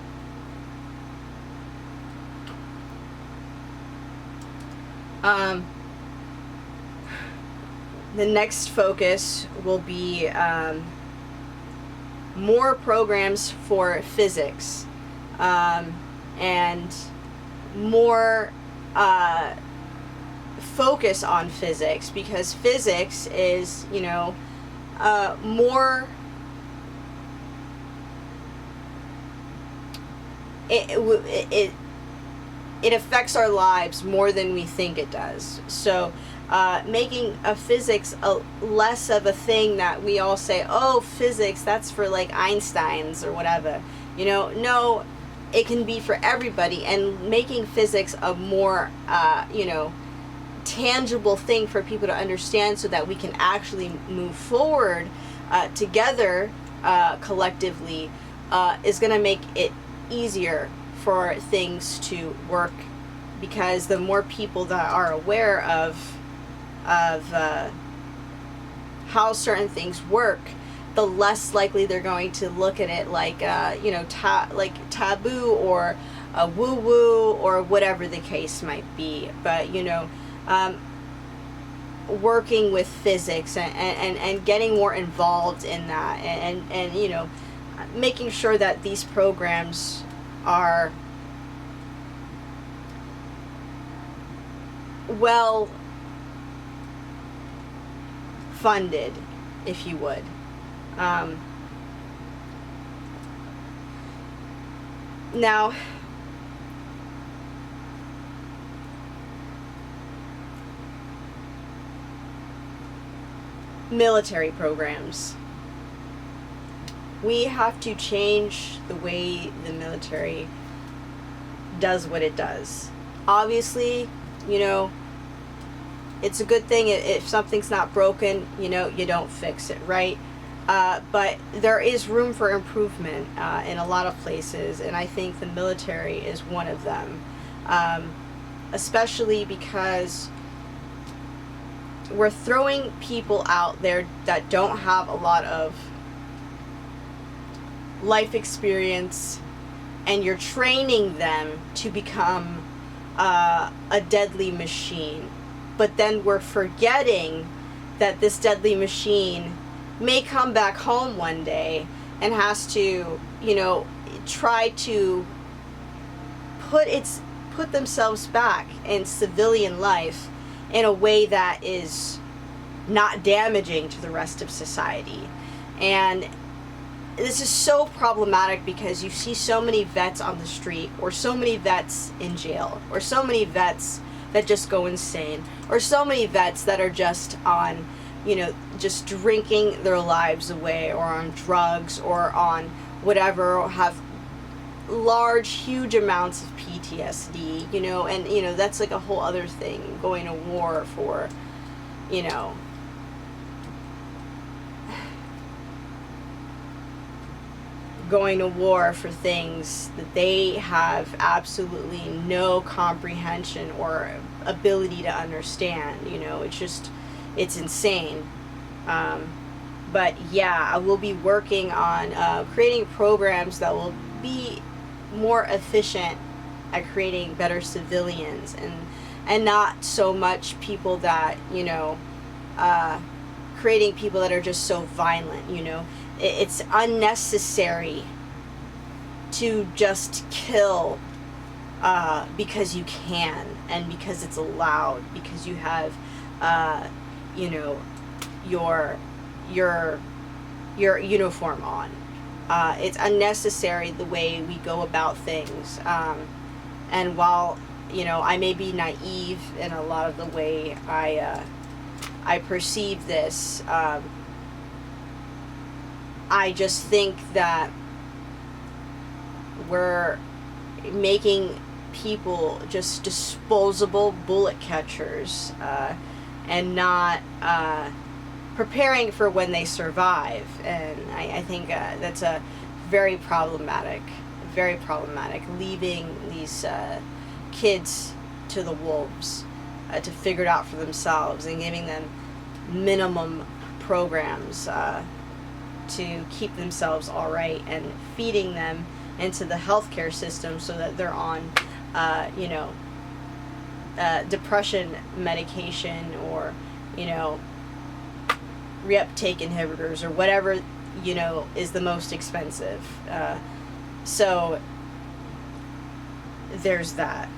The next focus will be more programs for physics, and more focus on physics, because physics is, you know, more, it affects our lives more than we think it does. So making a physics less of a thing that we all say, oh, physics, that's for like Einstein's or whatever. You know, no, it can be for everybody, and making physics a more, you know, tangible thing for people to understand, so that we can actually move forward together collectively, is going to make it easier for things to work, because the more people that are aware of how certain things work, the less likely they're going to look at it like you know, like taboo or woo woo or whatever the case might be. But you know, working with physics and getting more involved in that, and you know, making sure that these programs are well funded, if you would. Now, military programs. We have to change the way the military does what it does. Obviously, it's a good thing if something's not broken, you don't fix it, right? But there is room for improvement in a lot of places, and I think the military is one of them. Especially because we're throwing people out there that don't have a lot of life experience, and you're training them to become a deadly machine. But then we're forgetting that this deadly machine may come back home one day and has to, try to put themselves back in civilian life in a way that is not damaging to the rest of society. And this is so problematic because you see so many vets on the street, or so many vets in jail, or so many vets that just go insane, or so many vets that are just on, just drinking their lives away, or on drugs, or on whatever, or have large, huge amounts of PTSD, and, that's like a whole other thing, going to war for, going to war for things that they have absolutely no comprehension or ability to understand. It's insane. But yeah, I will be working on creating programs that will be more efficient at creating better civilians, and not so much people that, creating people that are just so violent. It's unnecessary to just kill because you can, and because it's allowed, because you have your uniform on. It's unnecessary the way we go about things, and while I may be naive in a lot of the way I perceive this, I just think that we're making people just disposable bullet catchers, and not preparing for when they survive. And I think that's a very problematic, leaving these kids to the wolves to figure it out for themselves, and giving them minimum programs to keep themselves all right, and feeding them into the healthcare system so that they're on depression medication, or reuptake inhibitors, or whatever is the most expensive. So there's that.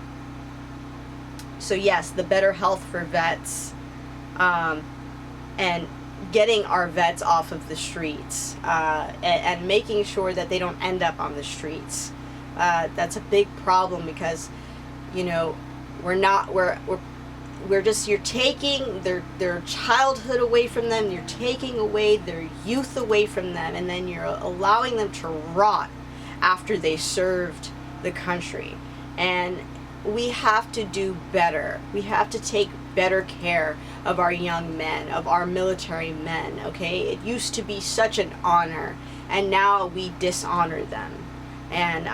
So yes, the better health for vets, and getting our vets off of the streets, and making sure that they don't end up on the streets. That's a big problem, because you're taking their childhood away from them, you're taking away their youth away from them, and then you're allowing them to rot after they served the country. And we have to do better. We have to take better care of our young men, of our military men, okay? It used to be such an honor, and now we dishonor them. And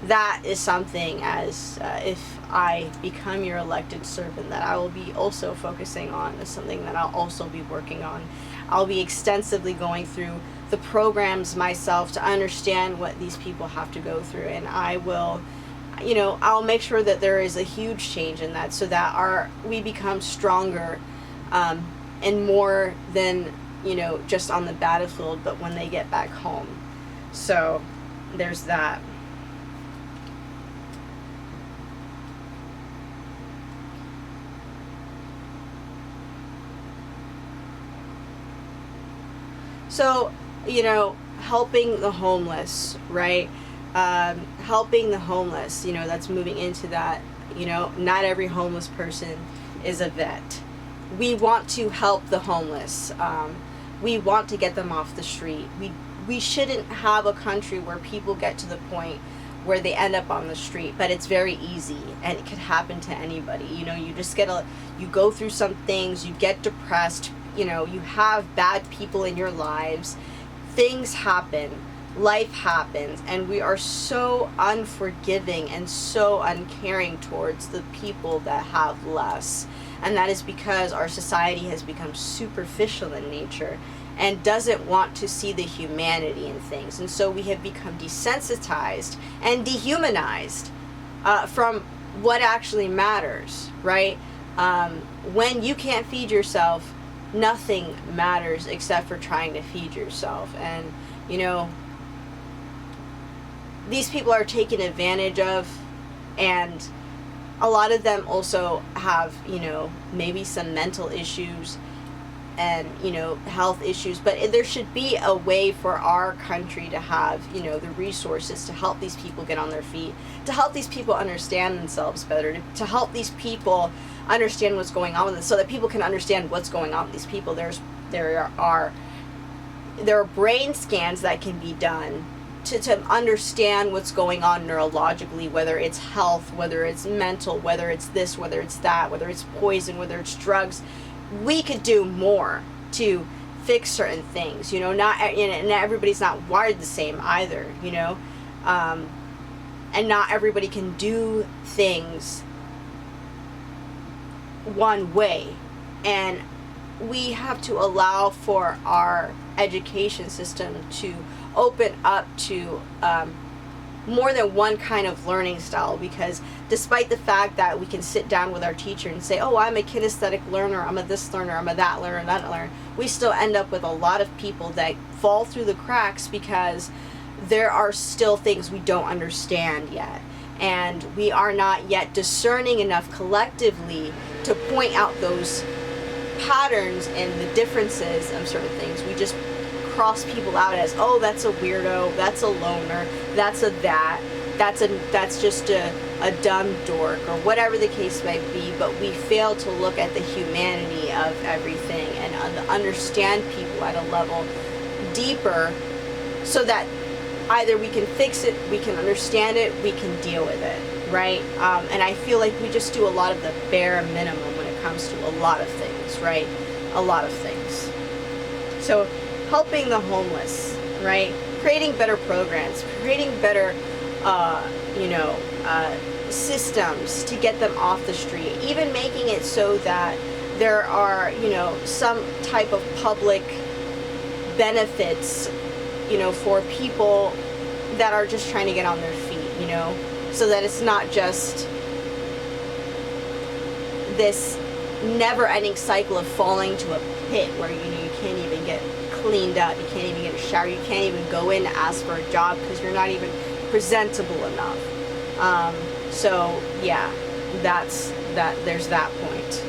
that is something, as if I become your elected servant, that I will be also focusing on. Is something that I'll also be working on. I'll be extensively going through the programs myself to understand what these people have to go through, and I will, I'll make sure that there is a huge change in that, so that we become stronger, and more than just on the battlefield, but when they get back home. So there's that. So, helping the homeless, right? Helping the homeless, that's moving into that. Not every homeless person is a vet. We want to help the homeless. We want to get them off the street. We shouldn't have a country where people get to the point where they end up on the street, but it's very easy and it could happen to anybody. You just you go through some things, you get depressed, you have bad people in your lives, things happen, life happens, and we are so unforgiving and so uncaring towards the people that have less. And that is because our society has become superficial in nature and doesn't want to see the humanity in things. And so we have become desensitized and dehumanized from what actually matters, right? When you can't feed yourself, nothing matters except for trying to feed yourself. And, these people are taken advantage of, and a lot of them also have, maybe some mental issues and, health issues, but there should be a way for our country to have, the resources to help these people get on their feet, to help these people understand themselves better, to help these people understand what's going on with them, so that people can understand what's going on with these people. There are brain scans that can be done to understand what's going on neurologically, whether it's health, whether it's mental, whether it's this, whether it's that, whether it's poison, whether it's drugs. We could do more to fix certain things, not everybody's not wired the same either, and not everybody can do things one way. And we have to allow for our education system to open up to more than one kind of learning style, because despite the fact that we can sit down with our teacher and say, oh, I'm a kinesthetic learner, I'm a this learner, I'm a that learner, that learner, we still end up with a lot of people that fall through the cracks because there are still things we don't understand yet. And we are not yet discerning enough collectively to point out those patterns and the differences of certain things. We just cross people out as, oh, that's a weirdo, that's a loner, that's just a dumb dork, or whatever the case might be. But we fail to look at the humanity of everything and understand people at a level deeper, so that either we can fix it, we can understand it, we can deal with it, right? And I feel like we just do a lot of the bare minimum when it comes to a lot of things, right? A lot of things. So helping the homeless, right? Creating better programs, creating better, systems to get them off the street, even making it so that there are, some type of public benefits, for people that are just trying to get on their feet, so that it's not just this never-ending cycle of falling to a pit where, you can't even get cleaned up, you can't even get a shower, you can't even go in to ask for a job because you're not even presentable enough. So yeah, there's that point.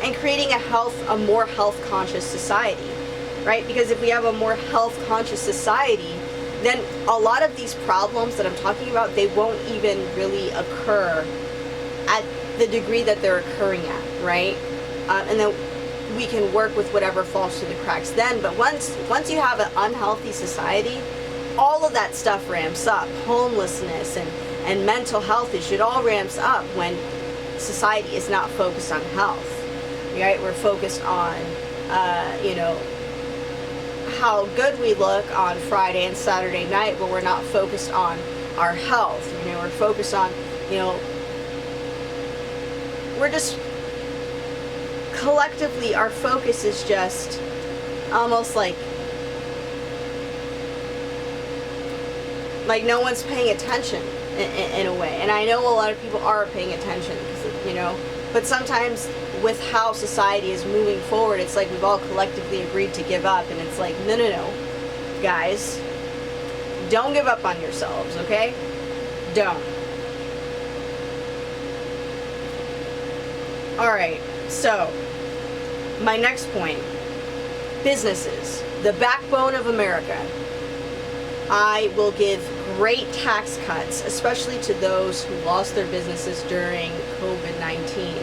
And creating a more health conscious society, right? Because if we have a more health conscious society, then a lot of these problems that I'm talking about, they won't even really occur at the degree that they're occurring at, right? And then we can work with whatever falls through the cracks then. But once you have an unhealthy society, all of that stuff ramps up. Homelessness and mental health issues, it all ramps up when society is not focused on health, right? We're focused on, how good we look on Friday and Saturday night, but we're not focused on our health. We're focused on, we're just collectively, our focus is just almost like no one's paying attention in a way. And I know a lot of people are paying attention, but sometimes with how society is moving forward, it's like we've all collectively agreed to give up, and it's like, no, guys, don't give up on yourselves, okay? Don't. All right, so my next point, businesses, the backbone of America. I will give great tax cuts, especially to those who lost their businesses during COVID-19.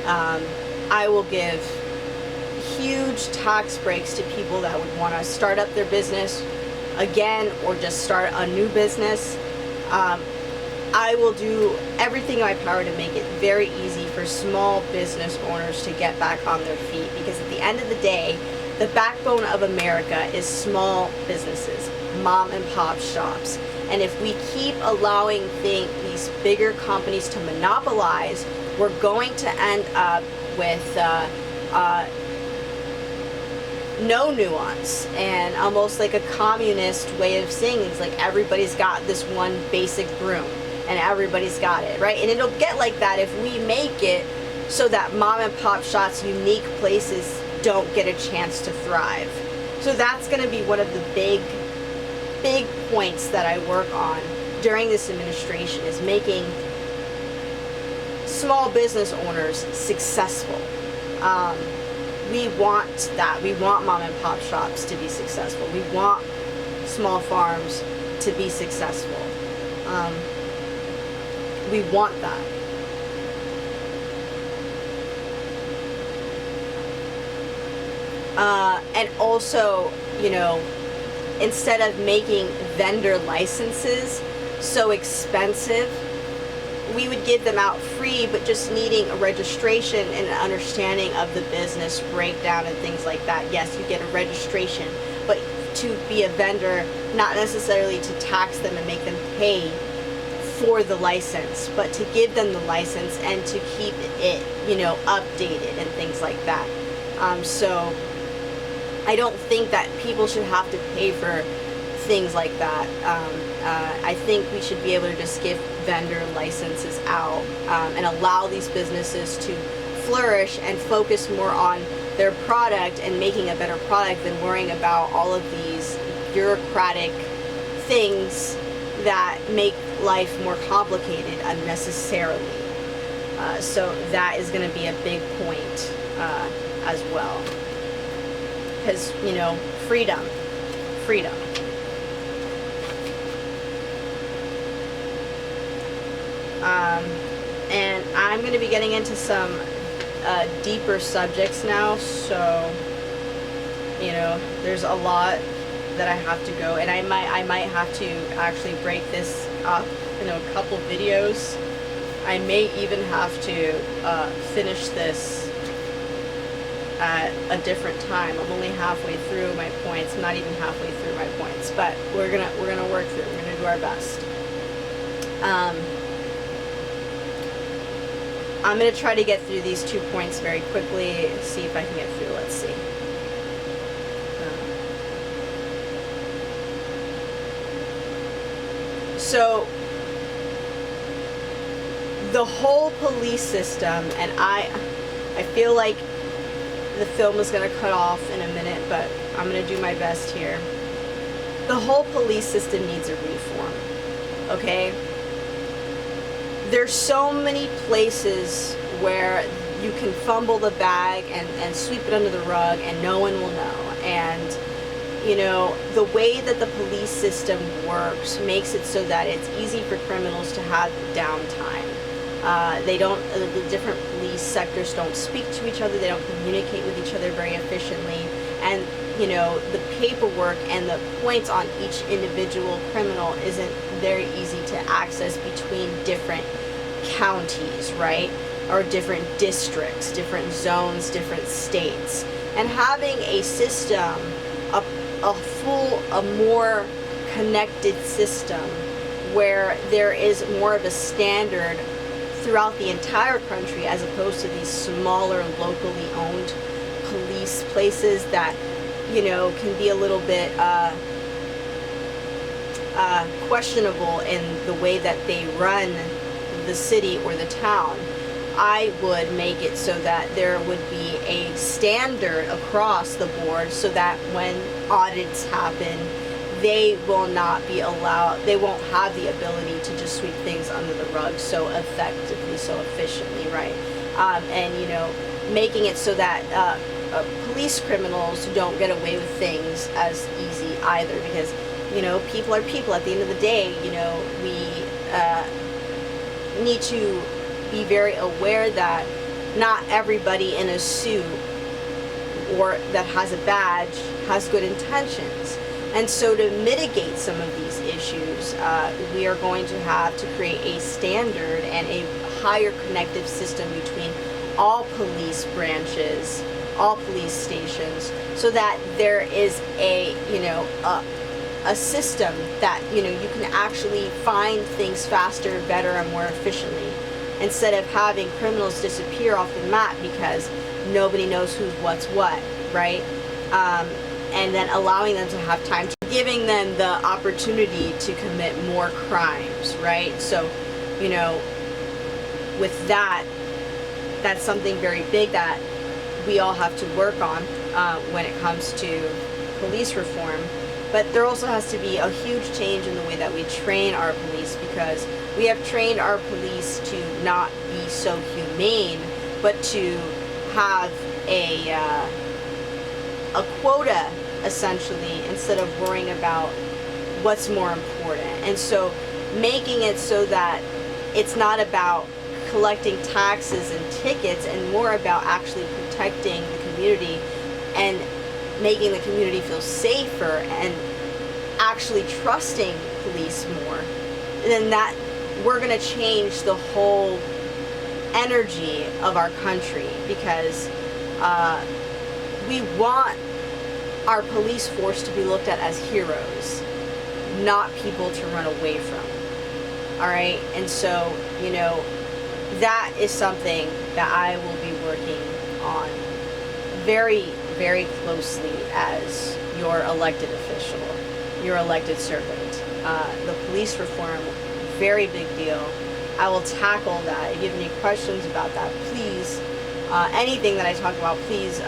I will give huge tax breaks to people that would want to start up their business again or just start a new business. I will do everything in my power to make it very easy for small business owners to get back on their feet, because at the end of the day, the backbone of America is small businesses, mom and pop shops. And if we keep allowing these bigger companies to monopolize, we're going to end up with no nuance and almost like a communist way of saying things, like everybody's got this one basic broom and everybody's got it, right? And it'll get like that if we make it so that mom and pop shops, unique places, don't get a chance to thrive. So that's going to be one of the big points that I work on during this administration, is making small business owners successful. We want that. We want mom and pop shops to be successful. We want small farms to be successful. We want that. And also, you know, instead of making vendor licenses so expensive, we would give them out free, but just needing a registration and an understanding of the business breakdown and things like that. Yes, you get a registration, but to be a vendor, not necessarily to tax them and make them pay for the license, but to give them the license and to keep it, you know, updated and things like that. So I don't think that people should have to pay for things like that. I think we should be able to just give vendor licenses out and allow these businesses to flourish and focus more on their product and making a better product than worrying about all of these bureaucratic things that make life more complicated unnecessarily. So that is going to be a big point as well. Because, you know, freedom. And I'm going to be getting into some deeper subjects now, so, you know, there's a lot that I have to go, and I might have to actually break this up in a couple videos. I may even have to finish this at a different time. I'm only halfway through my points. I'm not even halfway through my points, but we're gonna work through it. We're gonna do our best. I'm gonna try to get through these 2 points very quickly. See if I can get through. Let's see. So the whole police system, and I feel like the film is going to cut off in a minute, but I'm going to do my best here. The whole police system needs a reform, okay? There's so many places where you can fumble the bag and sweep it under the rug and no one will know. And, you know, the way that the police system works makes it so that it's easy for criminals to have downtime. The different police sectors don't speak to each other, they don't communicate with each other very efficiently, and, you know, the paperwork and the points on each individual criminal isn't very easy to access between different counties, right? Or different districts, different zones, different states. And having a system, a more connected system where there is more of a standard throughout the entire country, as opposed to these smaller locally owned police places that, you know, can be a little bit questionable in the way that they run the city or the town. I would make it so that there would be a standard across the board, so that when audits happen, they will not be allowed, they won't have the ability to just sweep things under the rug so effectively, so efficiently, right? and making it so that police criminals don't get away with things as easy either, because people are people. At the end of the day, we need to be very aware that not everybody in a suit or that has a badge has good intentions. And so to mitigate some of these issues, we are going to have to create a standard and a higher connective system between all police branches, all police stations, so that there is a system that you can actually find things faster, better, and more efficiently, instead of having criminals disappear off the map because nobody knows who's what's what, right? And then allowing them to have time, giving them the opportunity to commit more crimes, right? So, with that, that's something very big that we all have to work on when it comes to police reform. But there also has to be a huge change in the way that we train our police, because we have trained our police to not be so humane, but to have a quota, essentially, instead of worrying about what's more important. And so making it so that it's not about collecting taxes and tickets, and more about actually protecting the community and making the community feel safer and actually trusting police more, then that we're going to change the whole energy of our country, because we want our police force to be looked at as heroes, not people to run away from. All right, and so that is something that I will be working on very, very closely as your elected official, your elected servant. The police reform, very big deal. I will tackle that. If you have any questions about that, please, anything that I talk about, please,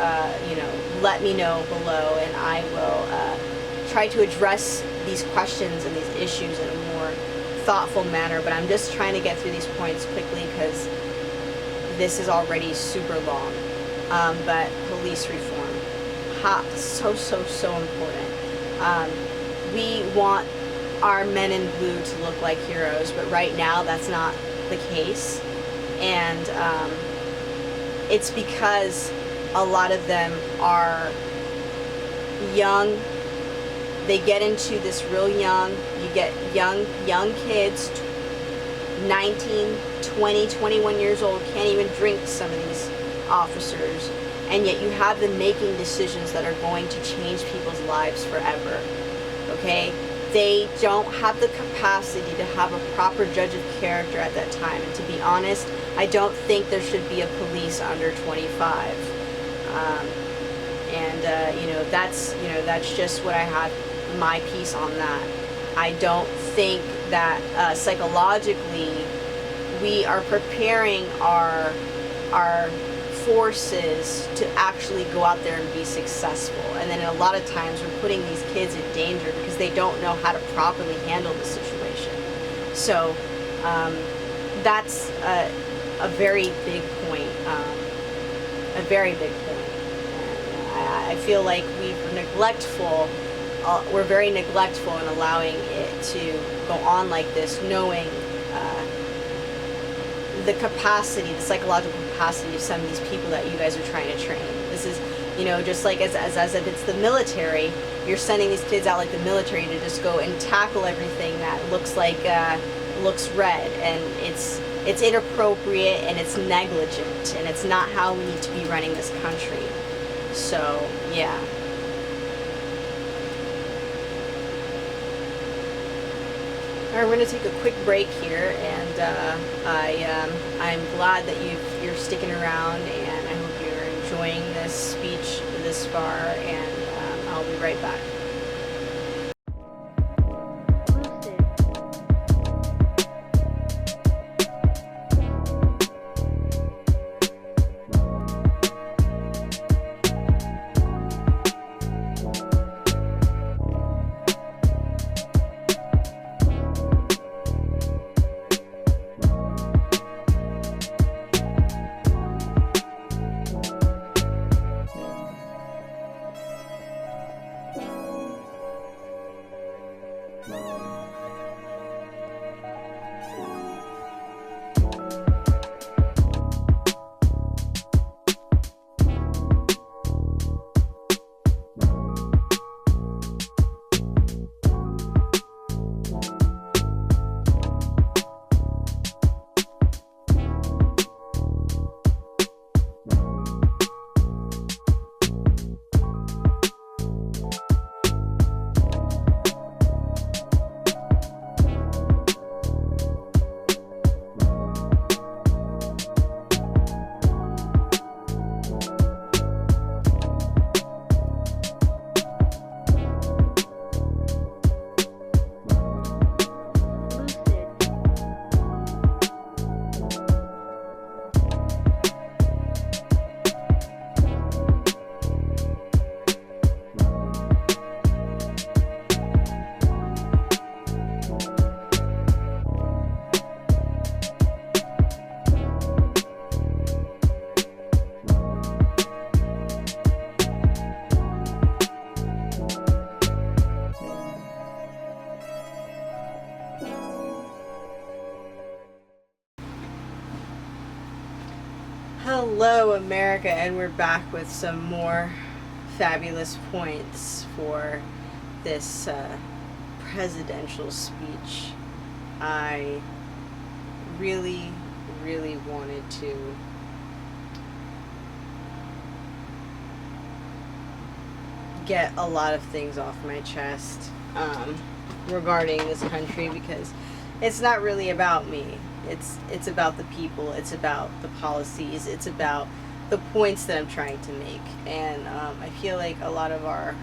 let me know below, and I will try to address these questions and these issues in a more thoughtful manner. But I'm just trying to get through these points quickly because this is already super long. But police reform, so important. We want our men in blue to look like heroes, but right now that's not the case, and it's because a lot of them are young. They get into this real young. You get young kids, 19, 20, 21 years old, can't even drink, some of these officers, and yet you have them making decisions that are going to change people's lives forever. Okay? They don't have the capacity to have a proper judge of character at that time. And to be honest, I don't think there should be a police under 25. That's just what I have my piece on that. I don't think that psychologically we are preparing our forces to actually go out there and be successful. And then a lot of times we're putting these kids in danger because they don't know how to properly handle the situation. So that's a very big point, a very big point. And I feel like we're very neglectful in allowing it to go on like this, knowing the capacity, the psychological capacity of some of these people that you guys are trying to train. This is, just like as if it's the military. You're sending these kids out like the military to just go and tackle everything that looks red, and it's inappropriate and it's negligent, and it's not how we need to be running this country. So yeah. All right, we're going to take a quick break here, and I'm glad that you're sticking around, and I hope you're enjoying this speech this far, and I'll be right back. America, and we're back with some more fabulous points for this presidential speech. I really, really wanted to get a lot of things off my chest regarding this country, because it's not really about me. It's about the people. It's about the policies. It's about the points that I'm trying to make. And I feel like a lot of our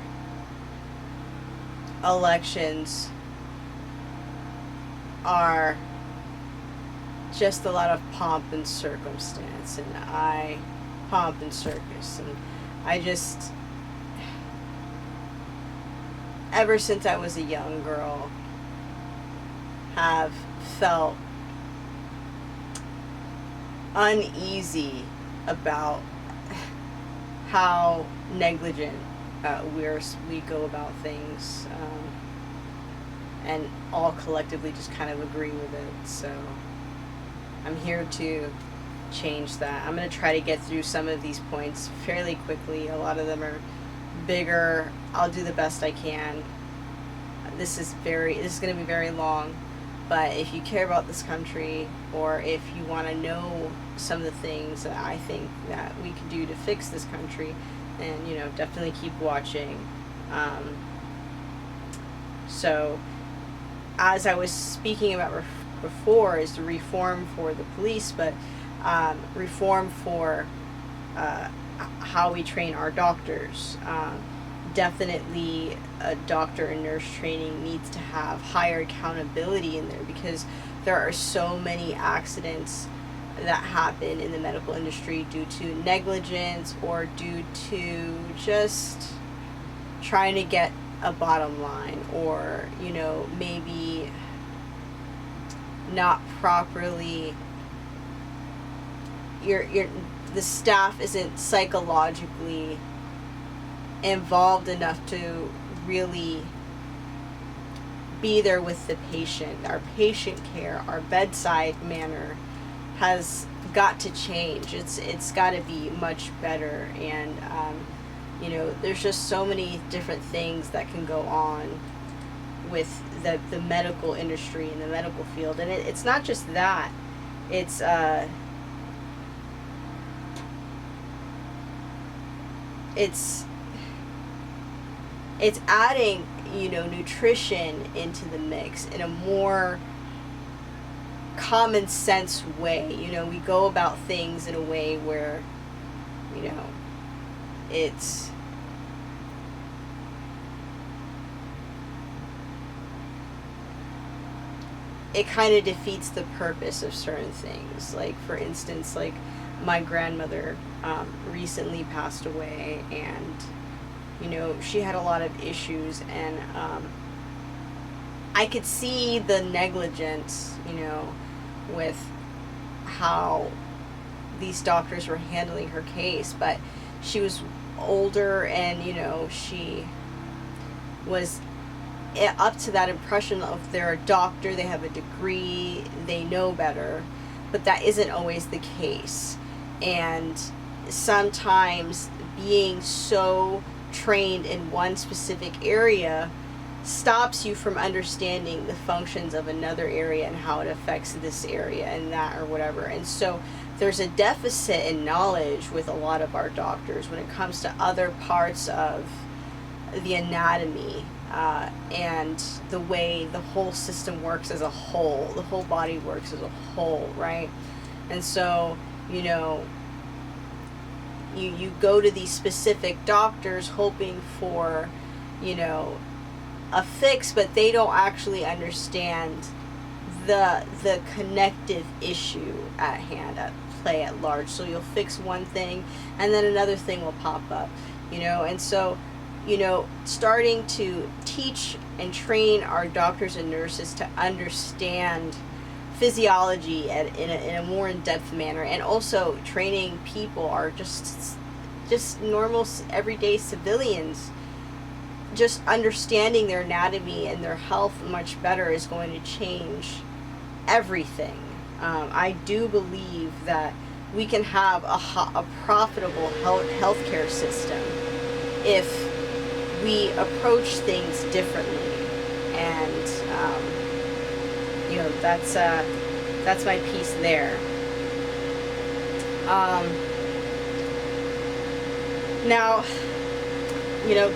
elections are just a lot of pomp and circumstance, and pomp and circus. And I just, ever since I was a young girl, have felt uneasy about how negligent we go about things, and all collectively just kind of agree with it. So I'm here to change that. I'm going to try to get through some of these points fairly quickly. A lot of them are bigger. I'll do the best I can. This is going to be very long. But if you care about this country, or if you want to know some of the things that I think that we can do to fix this country, then, definitely keep watching. So, as I was speaking about before, is the reform for the police, but reform for how we train our doctors. Definitely a doctor and nurse training needs to have higher accountability in there, because there are so many accidents that happen in the medical industry due to negligence, or due to just trying to get a bottom line, or maybe not properly, the staff isn't psychologically involved enough to really be there with the patient. Our patient care, our bedside manner has got to change. It's got to be much better. And there's just so many different things that can go on with the medical industry and the medical field. And it's not just that. It's adding, nutrition into the mix in a more common sense way. We go about things in a way where, it kind of defeats the purpose of certain things. Like, for instance, like my grandmother recently passed away, and she had a lot of issues, and I could see the negligence, with how these doctors were handling her case. But she was older, and she was up to that impression of they're a doctor, they have a degree, they know better, but that isn't always the case. And sometimes being so trained in one specific area stops you from understanding the functions of another area and how it affects this area and that, or whatever. And so there's a deficit in knowledge with a lot of our doctors when it comes to other parts of the anatomy, and the way the whole system works as a whole, the whole body works as a whole, right? And so, you go to these specific doctors hoping for, a fix, but they don't actually understand the connective issue at hand, at play, at large. So you'll fix one thing, and then another thing will pop up, and so, starting to teach and train our doctors and nurses to understand physiology in a more in-depth manner, and also training people are just normal everyday civilians, just understanding their anatomy and their health much better is going to change everything. I do believe that we can have a profitable healthcare system if we approach things differently. And that's my piece there. Now,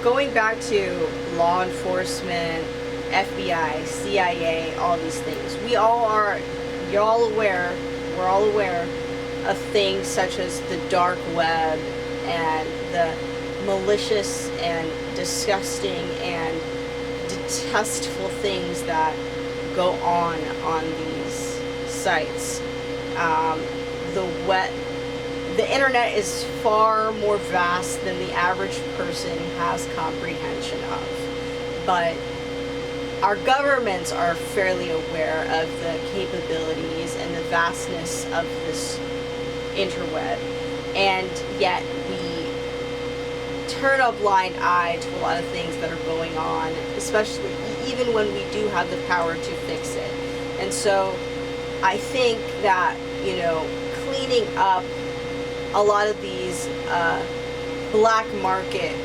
going back to law enforcement, FBI, CIA, all these things, we're all aware of things such as the dark web and the malicious and disgusting and detestful things that go on these sites. The internet is far more vast than the average person has comprehension of, but our governments are fairly aware of the capabilities and the vastness of this interweb, and yet we turn a blind eye to a lot of things that are going on, especially even when we do have the power to fix it. And so I think that, cleaning up a lot of these black market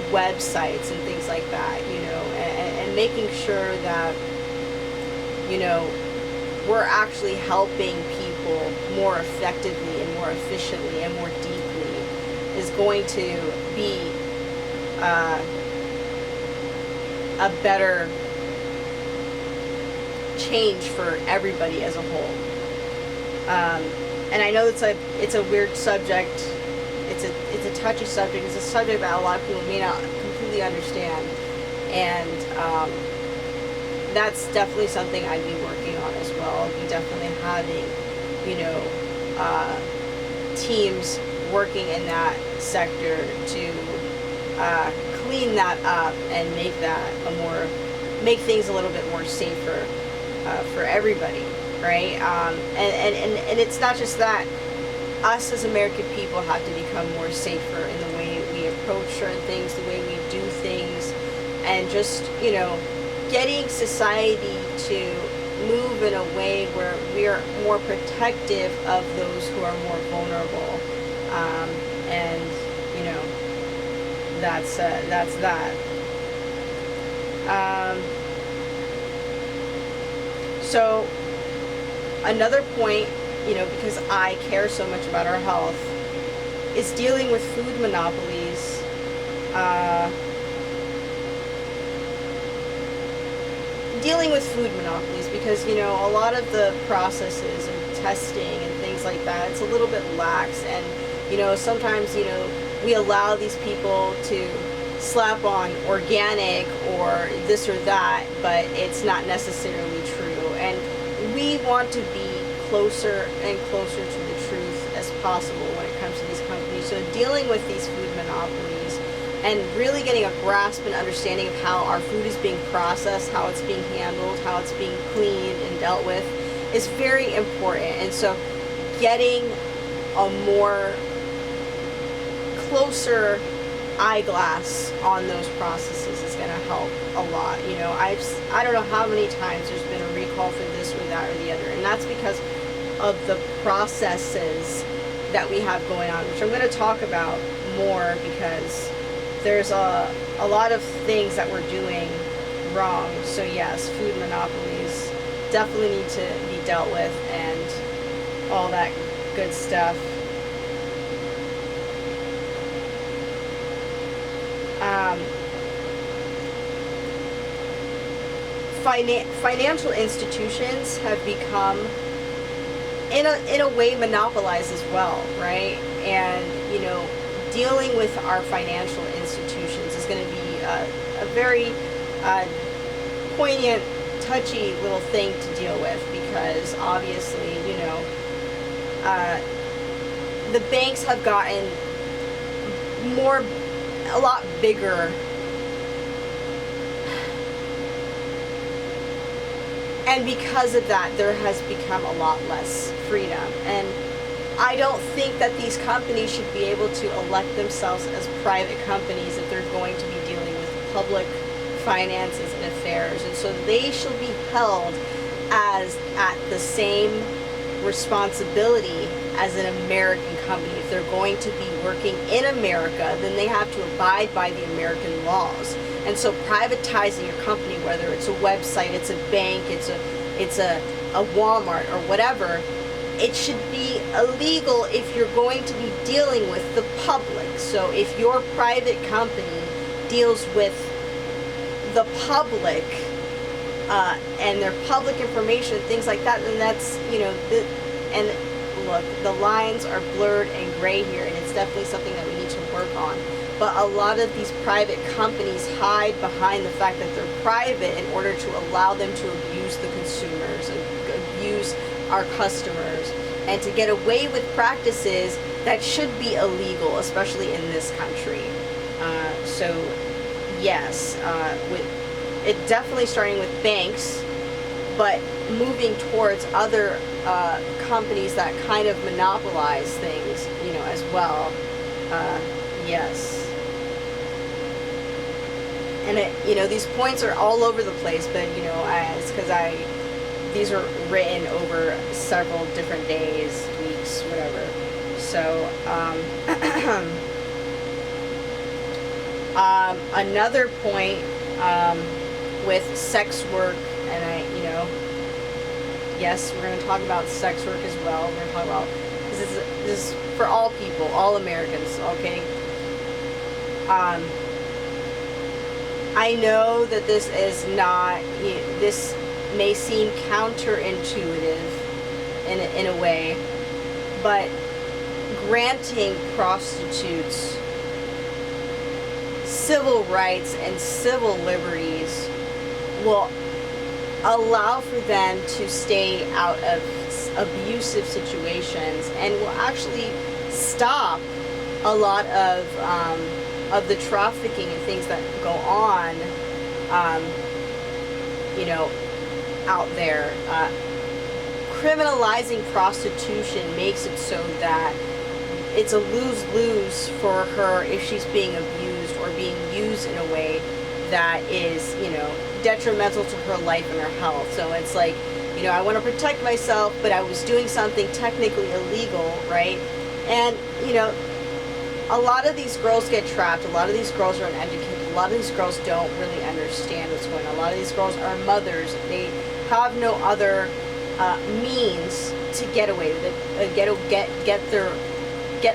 websites and things like that, and making sure that, we're actually helping people more effectively and more efficiently and more deeply is going to be a better change for everybody as a whole. And I know it's a weird subject. It's a touchy subject. It's a subject that a lot of people may not completely understand, and that's definitely something I'd be working on as well. I'll be definitely having, teams working in that sector to clean that up and make things a little bit more safer for everybody, right? And it's not just that. Us as American people have to become more safer in the way we approach certain things, the way we do things, and just, getting society to move in a way where we are more protective of those who are more vulnerable. And, that's that. So another point, because I care so much about our health, is dealing with food monopolies. Because, a lot of the processes and testing and things like that, it's a little bit lax. And, sometimes, we allow these people to slap on organic or this or that, but it's not necessarily true. And we want to be closer and closer to the truth as possible when it comes to these companies. So dealing with these food monopolies and really getting a grasp and understanding of how our food is being processed, how it's being handled, how it's being cleaned and dealt with is very important. And so getting a more closer eyeglass on those processes is going to help a lot. I don't know how many times there's been a recall for this or that or the other, and that's because of the processes that we have going on, which I'm going to talk about more, because there's a lot of things that we're doing wrong. So yes, food monopolies definitely need to be dealt with and all that good stuff. Financial institutions have become in a way monopolized as well, right? And dealing with our financial institutions is going to be a very poignant, touchy little thing to deal with, because obviously the banks have gotten a lot bigger, and because of that there has become a lot less freedom. And I don't think that these companies should be able to elect themselves as private companies if they're going to be dealing with public finances and affairs. And so they should be held at the same responsibility as an American company. If they're going to be working in America, then they have to abide by the American laws. And so privatizing your company, whether it's a website, it's a bank, it's a Walmart or whatever, it should be illegal if you're going to be dealing with the public. So if your private company deals with the public and their public information, things like that, then that's, and look, the lines are blurred and gray here, and it's definitely something that we need to work on. But a lot of these private companies hide behind the fact that they're private in order to allow them to abuse the consumers and abuse our customers, and to get away with practices that should be illegal, especially in this country. So yes, with it definitely starting with banks, but moving towards other companies that kind of monopolize things, as well. Yes. And these points are all over the place, but it's because these are written over several different days, weeks, whatever. So another point with sex work, and yes, we're going to talk about sex work as well. We're going to talk about this is for all people, all Americans, okay? I know that this is not, this may seem counterintuitive in a way, but granting prostitutes civil rights and civil liberties will allow for them to stay out of abusive situations, and will actually stop a lot of the trafficking and things that go on, out there. Criminalizing prostitution makes it so that it's a lose-lose for her if she's being abused or being used in a way that is, detrimental to her life and her health. So it's like, I want to protect myself, but I was doing something technically illegal, right? And, a lot of these girls get trapped. A lot of these girls are uneducated. A lot of these girls don't really understand what's going on. A lot of these girls are mothers. They have no other means to get away with it, get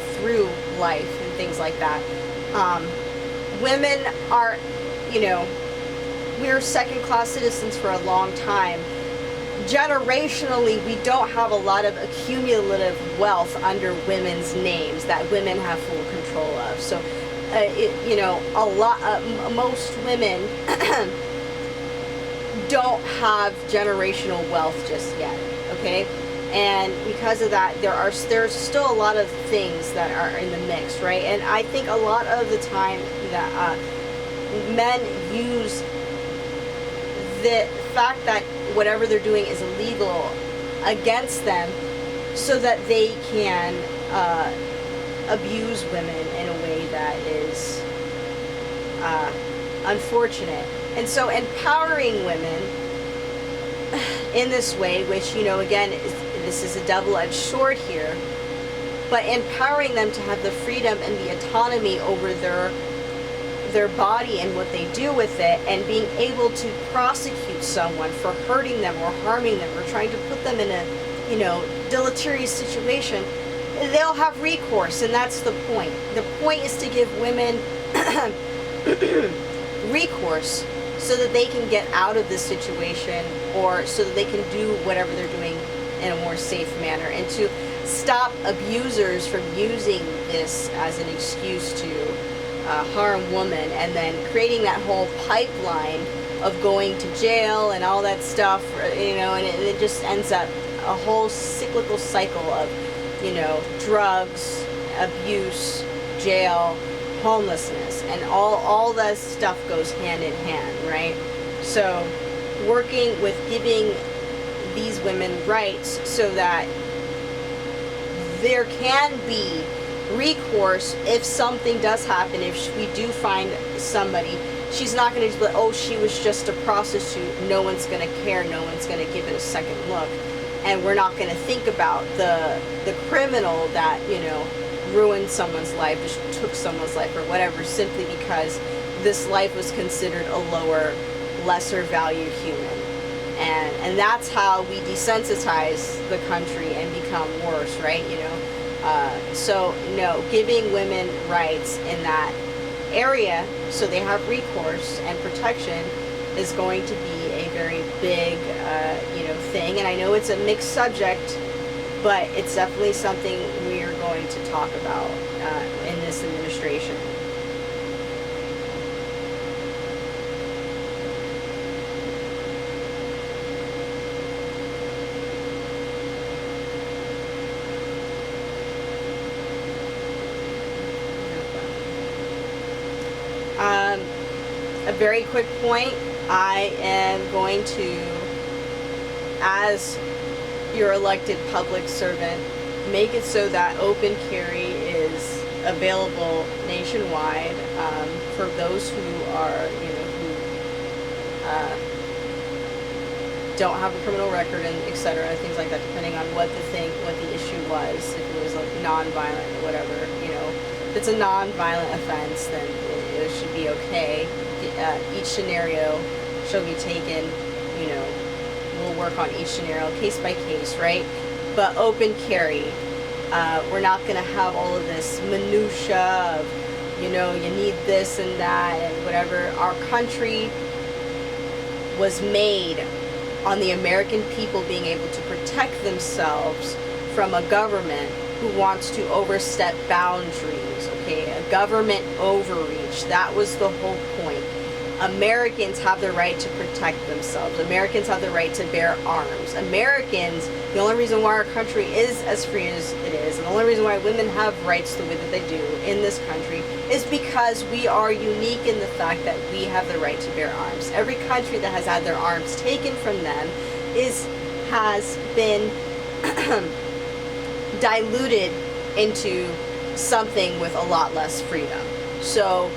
through life and things like that. Women are, we're second-class citizens for a long time. Generationally, we don't have a lot of accumulative wealth under women's names that women have full control of. So, most women don't have generational wealth just yet. Okay, and because of that, there's still a lot of things that are in the mix, right? And I think a lot of the time that men use the fact that whatever they're doing is illegal against them so that they can abuse women in a way that is unfortunate. And so empowering women in this way, which, again, this is a double-edged sword here, but empowering them to have the freedom and the autonomy over their body and what they do with it, and being able to prosecute someone for hurting them or harming them or trying to put them in a deleterious situation, they'll have recourse. And that's the point. The point is to give women recourse so that they can get out of this situation, or so that they can do whatever they're doing in a more safe manner, and to stop abusers from using this as an excuse to harm women, and then creating that whole pipeline of going to jail and all that stuff, and it just ends up a whole cyclical cycle of, drugs, abuse, jail, homelessness, and all that stuff goes hand in hand, right? So working with giving these women rights so that there can be recourse if something does happen. If we do find somebody, she's not going to just be like, oh, she was just a prostitute, no one's going to care, no one's going to give it a second look. and we're not going to think about the criminal that, you know, ruined someone's life, just took someone's life or whatever, simply because this life was considered a lower, lesser valued human. And that's how we desensitize the country and become worse, right? You know, so no, giving women rights in that area so they have recourse and protection is going to be a very big, you know, thing. And I know it's a mixed subject, but it's definitely something we are going to talk about in this administration. A very quick point, I am going to, as your elected public servant, make it so that open carry is available nationwide for those who are, you know, who don't have a criminal record and etc. Things like that, depending on what the issue was. If it was like non-violent or whatever, you know, if it's a non-violent offense, then it should be okay. Each scenario shall be taken, you know, we'll work on each scenario case by case, right? But open carry, we're not going to have all of this minutia of, you know, you need this and that and whatever. Our country was made on the American people being able to protect themselves from a government who wants to overstep boundaries, okay? A government overreach. That was the whole point. Americans have the right to protect themselves. Americans have the right to bear arms. Americans, the only reason why our country is as free as it is, and the only reason why women have rights the way that they do in this country, is because we are unique in the fact that we have the right to bear arms. Every country that has had their arms taken from them has been diluted into something with a lot less freedom. So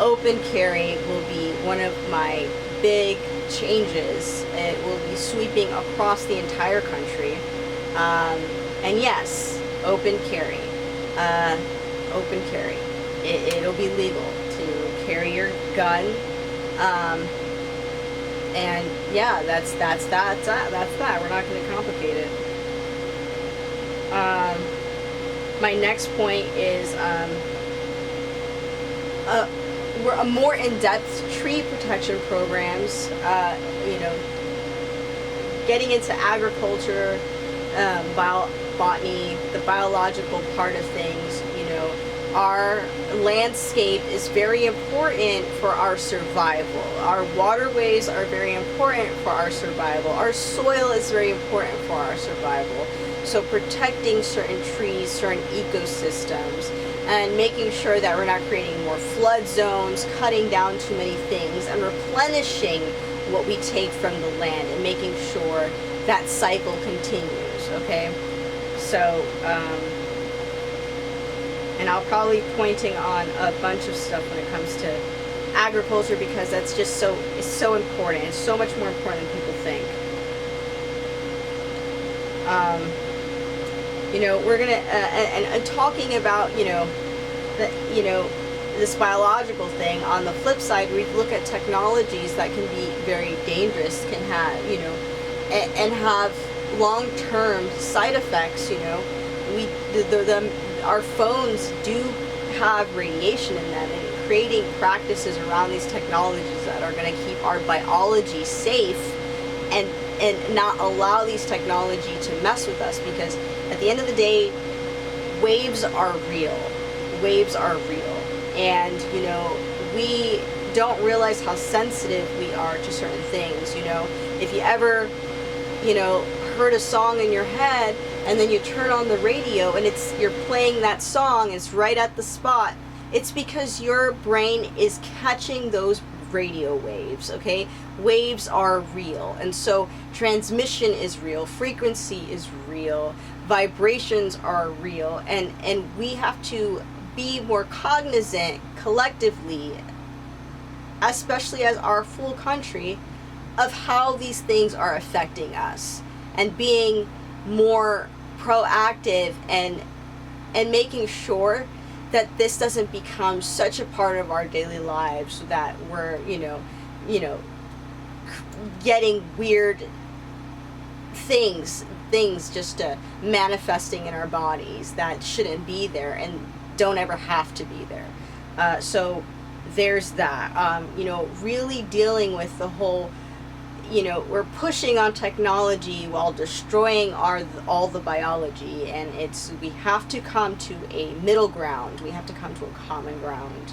open carry will be one of my big changes. It will be sweeping across the entire country. And yes, open carry. Open carry. It'll be legal to carry your gun. And yeah, that's that. We're not going to complicate it. My next point is we're more in-depth tree protection programs. You know, getting into agriculture, botany, the biological part of things. You know, our landscape is very important for our survival. Our waterways are very important for our survival. Our soil is very important for our survival. So protecting certain trees, certain ecosystems, and making sure that we're not creating more flood zones, cutting down too many things, and replenishing what we take from the land, and making sure that cycle continues, okay? So, and I'll probably be pointing on a bunch of stuff when it comes to agriculture, because that's just it's so important. It's so much more important than people think. You know, we're gonna and talking about, you know, this biological thing. On the flip side, we look at technologies that can be very dangerous, can have, you know, and have long-term side effects. You know, our phones do have radiation in them, and creating practices around these technologies that are going to keep our biology safe and not allow these technology to mess with us, because at the end of the day, waves are real. Waves are real. And, you know, we don't realize how sensitive we are to certain things. You know, if you ever, you know, heard a song in your head and then you turn on the radio and you're playing that song, it's right at the spot, it's because your brain is catching those radio waves, okay? Waves are real. And so transmission is real, frequency is real, vibrations are real, and we have to be more cognizant collectively, especially as our full country, of how these things are affecting us. and being more proactive and making sure that this doesn't become such a part of our daily lives that we're, getting weird things just manifesting in our bodies that shouldn't be there and don't ever have to be there. So there's that. Really dealing with the whole, we're pushing on technology while destroying all the biology, and we have to come to a middle ground. We have to come to a common ground.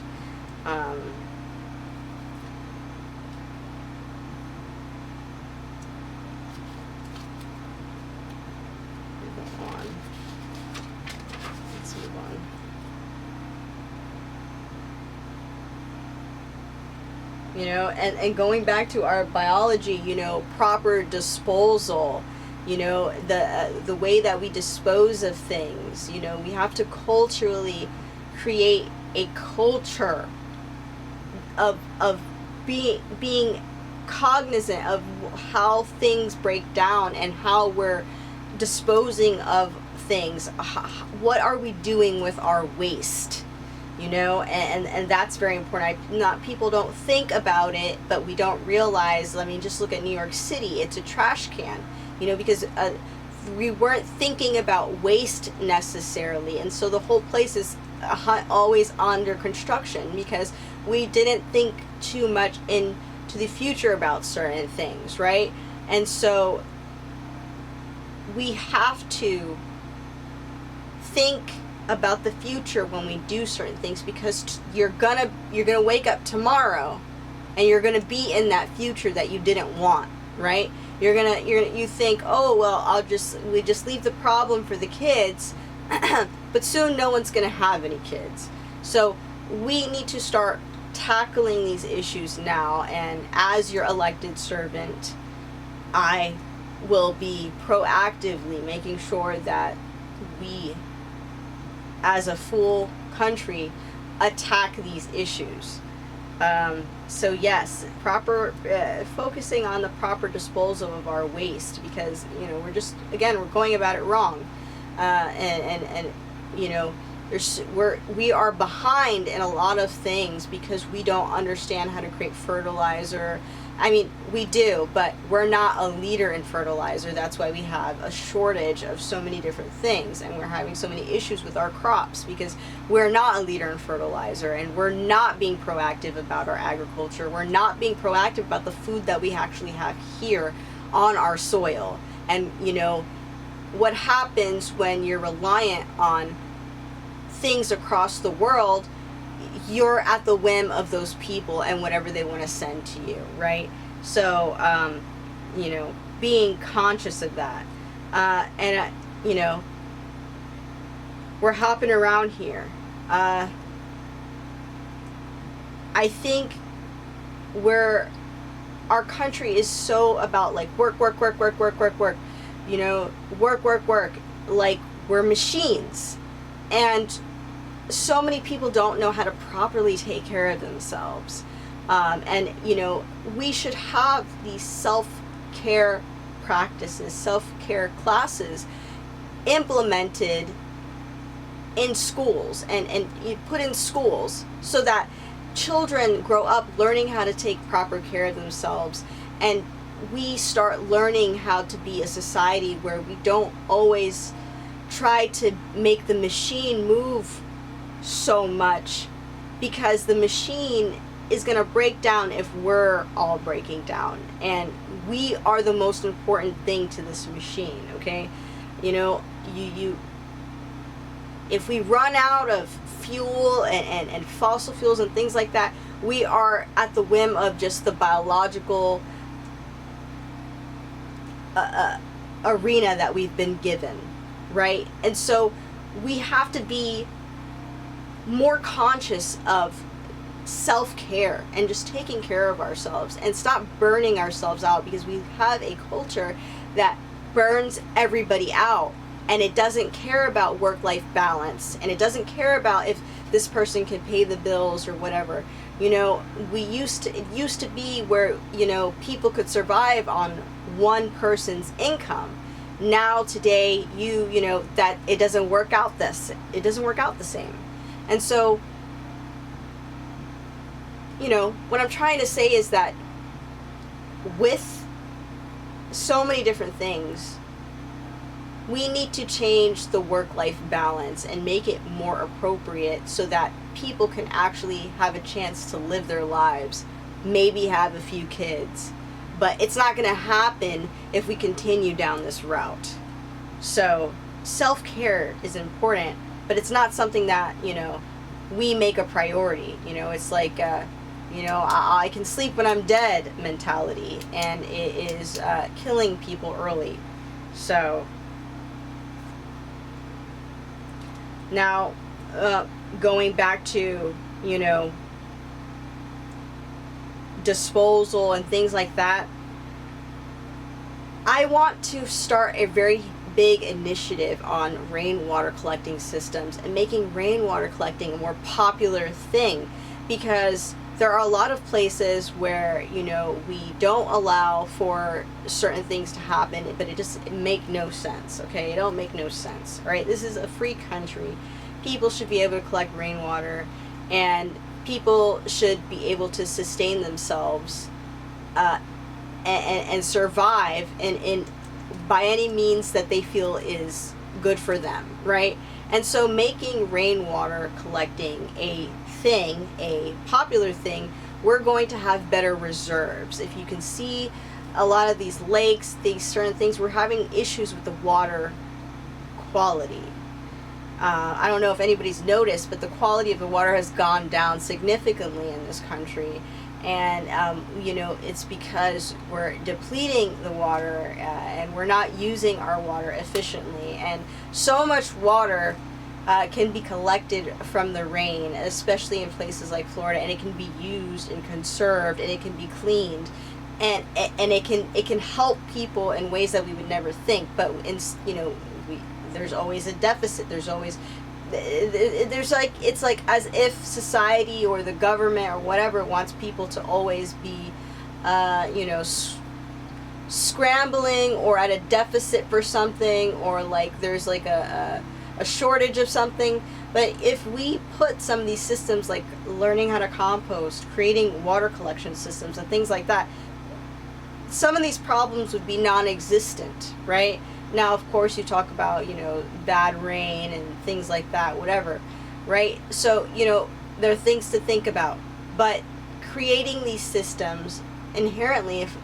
Let's move on. And going back to our biology, proper disposal, the way that we dispose of things, we have to culturally create a culture of being cognizant of how things break down and how we're disposing of things. What are we doing with our waste? And that's very important. People don't think about it, but we don't realize. I mean, just look at New York City. It's a trash can, because we weren't thinking about waste necessarily, and so the whole place is always under construction because we didn't think too much into the future about certain things, right? And so we have to think about the future when we do certain things, because you're gonna wake up tomorrow and you're gonna be in that future that you didn't want, right? You think, oh well, we just leave the problem for the kids, but soon no one's gonna have any kids. So we need to start tackling these issues now, and as your elected servant, I will be proactively making sure that we as a full country attack these issues. So yes, proper focusing on the proper disposal of our waste, because we're going about it wrong, and we are behind in a lot of things because we don't understand how to create fertilizer. I mean, we do, but we're not a leader in fertilizer. That's why we have a shortage of so many different things, and we're having so many issues with our crops because we're not a leader in fertilizer, and we're not being proactive about our agriculture. We're not being proactive about the food that we actually have here on our soil. And what happens when you're reliant on things across the world, you're at the whim of those people and whatever they want to send to you, right? So, being conscious of that. We're hopping around here. I think our country is so about like work, like we're machines. And so many people don't know how to properly take care of themselves. We should have these self-care practices, self-care classes implemented in schools and you put in schools so that children grow up learning how to take proper care of themselves, and we start learning how to be a society where we don't always try to make the machine move so much, because the machine is going to break down if we're all breaking down, and we are the most important thing to this machine. Okay, if we run out of fuel and fossil fuels and things like that, we are at the whim of just the biological arena that we've been given, right? And so we have to be more conscious of self-care and just taking care of ourselves and stop burning ourselves out, because we have a culture that burns everybody out, and it doesn't care about work-life balance, and it doesn't care about if this person can pay the bills or whatever. It used to be where people could survive on one person's income, now today you know that it doesn't work out the same. And so, you know, what I'm trying to say is that with so many different things, we need to change the work-life balance and make it more appropriate so that people can actually have a chance to live their lives, maybe have a few kids. But it's not going to happen if we continue down this route. So self-care is important, but it's not something that, you know, we make a priority. You know, it's like, you know, I can sleep when I'm dead mentality, and it is killing people early. So now, going back to, you know, disposal and things like that, I want to start a very big initiative on rainwater collecting systems and making rainwater collecting a more popular thing, because there are a lot of places where, you know, we don't allow for certain things to happen, but it make no sense. Okay, it don't make no sense, right? This is a free country. People should be able to collect rainwater, and people should be able to sustain themselves and survive in by any means that they feel is good for them, right? And so making rainwater collecting a thing, a popular thing, we're going to have better reserves. If you can see a lot of these lakes, these certain things, we're having issues with the water quality. I don't know if anybody's noticed, but the quality of the water has gone down significantly in this country. And, you know, it's because we're depleting the water and we're not using our water efficiently. And so much water can be collected from the rain, especially in places like Florida, and it can be used and conserved, and it can be cleaned, and it can help people in ways that we would never think. But you know, there's always a deficit. There's like, it's like as if society or the government or whatever wants people to always be, you know, scrambling or at a deficit for something, or like there's like a shortage of something. But if we put some of these systems, like learning how to compost, creating water collection systems and things like that, some of these problems would be non-existent, right? Now, of course, you talk about, you know, bad rain and things like that, whatever, right? So, you know, there are things to think about. But creating these systems inherently, if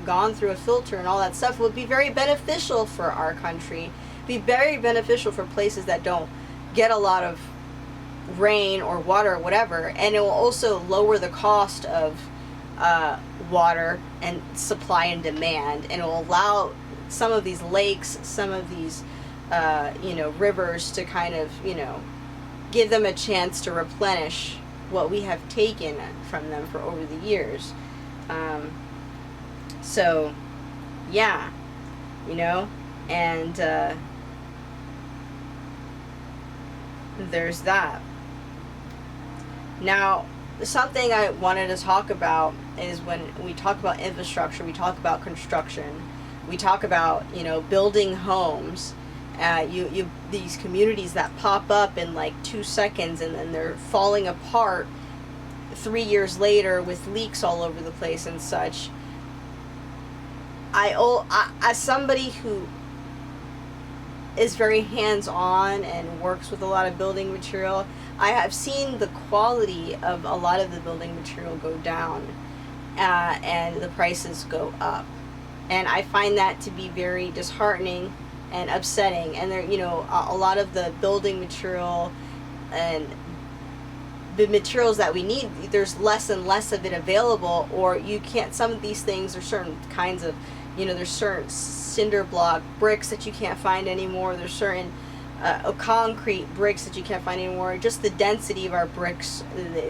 gone through a filter and all that stuff, would be very beneficial for our country, be very beneficial for places that don't get a lot of rain or water or whatever, and it will also lower the cost of water and supply and demand, and it will allow some of these lakes, some of these you know, rivers to kind of, you know, give them a chance to replenish what we have taken from them for over the years. So yeah, you know, and there's that. Now, something I wanted to talk about is when we talk about infrastructure, we talk about construction, we talk about, you know, building homes. These communities that pop up in like 2 seconds, and then they're falling apart 3 years later with leaks all over the place and such. As somebody who is very hands-on and works with a lot of building material, I have seen the quality of a lot of the building material go down, and the prices go up, and I find that to be very disheartening and upsetting. And there, you know, a lot of the building material and the materials that we need, there's less and less of it available, or you can't, some of these things are certain kinds of, you know, there's certain cinder block bricks that you can't find anymore, there's certain concrete bricks that you can't find anymore. Just the density of our bricks,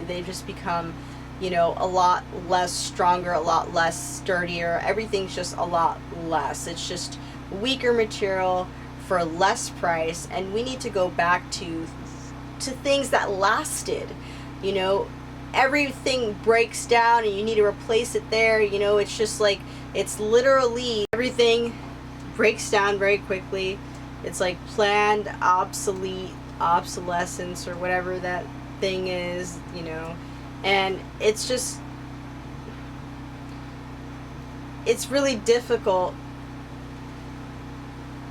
they've just become, you know, a lot less stronger, a lot less sturdier, everything's just a lot less. It's just weaker material for less price, and we need to go back to things that lasted. You know, everything breaks down and you need to replace it there. You know, it's just like, it's literally everything breaks down very quickly. It's like planned obsolescence or whatever that thing is, you know. And it's just, it's really difficult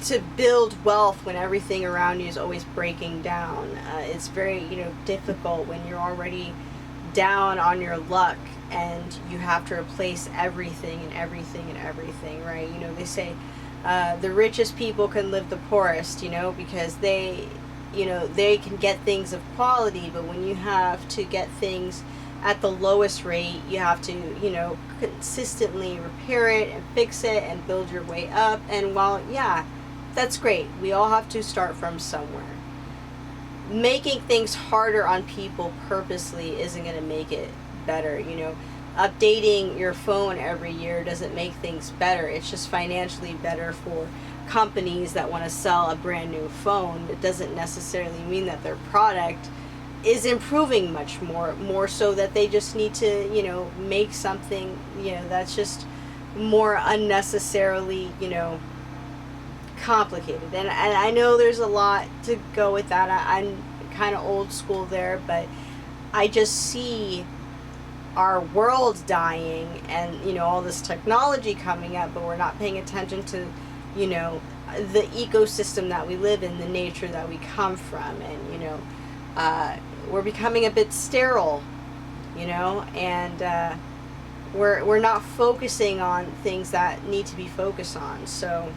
to build wealth when everything around you is always breaking down. It's very, you know, difficult when you're already down on your luck and you have to replace everything and everything and everything, right? You know, they say the richest people can live the poorest, you know, because they, you know, they can get things of quality, but when you have to get things at the lowest rate, you have to, you know, consistently repair it and fix it and build your way up. And while, yeah, that's great, we all have to start from somewhere. Making things harder on people purposely isn't going to make it better, you know. Updating your phone every year doesn't make things better. It's just financially better for companies that want to sell a brand new phone. It doesn't necessarily mean that their product is improving much more so that they just need to, you know, make something, you know, that's just more unnecessarily, you know, complicated. And I know there's a lot to go with that. I'm kind of old school there, but I just see our world dying and, you know, all this technology coming up, but we're not paying attention to, you know, the ecosystem that we live in, the nature that we come from. And, you know, we're becoming a bit sterile, you know, and we're not focusing on things that need to be focused on. So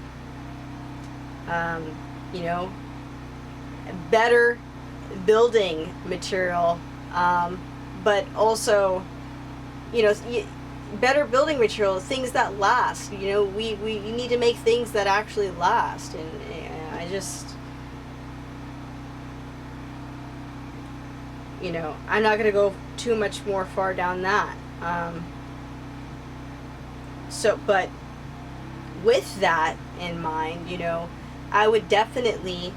you know, better building material, but also, you know, better building material, things that last. You know, we need to make things that actually last. And I just, you know, I'm not going to go too much more far down that. But with that in mind, you know, I would definitely,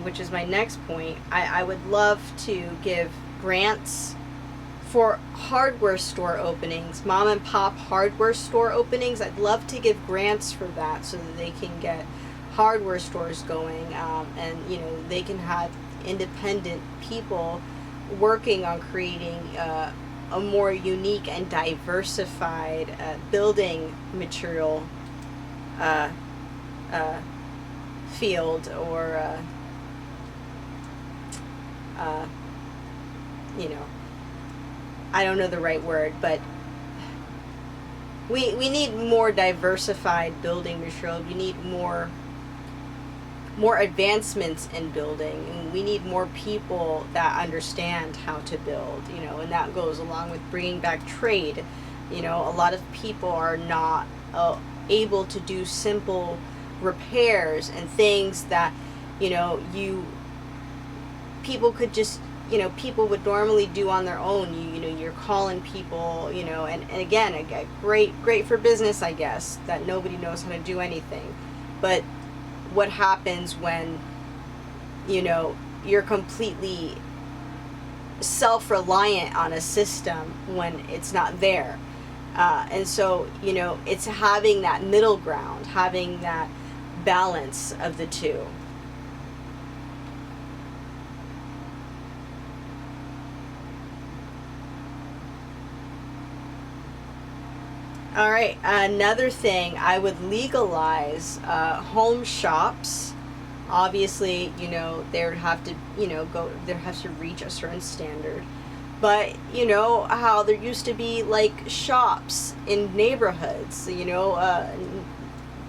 which is my next point, I would love to give grants for hardware store openings, mom and pop hardware store openings. I'd love to give grants for that so that they can get hardware stores going, and, you know, they can have independent people working on creating a more unique and diversified building material field, or you know, I don't know the right word, but we need more diversified building material. We need more advancements in building, and we need more people that understand how to build, you know, and that goes along with bringing back trade. You know, a lot of people are not able to do simple repairs and things that, you know, people could just, you know, people would normally do on their own. You know, you're calling people, you know, and again, great for business, I guess, that nobody knows how to do anything. But what happens when, you know, you're completely self-reliant on a system when it's not there? And so, you know, it's having that middle ground, having that balance of the two. All right, another thing, I would legalize home shops. Obviously, you know, they would have to, you know, there has to reach a certain standard. But, you know, how there used to be, like, shops in neighborhoods, you know,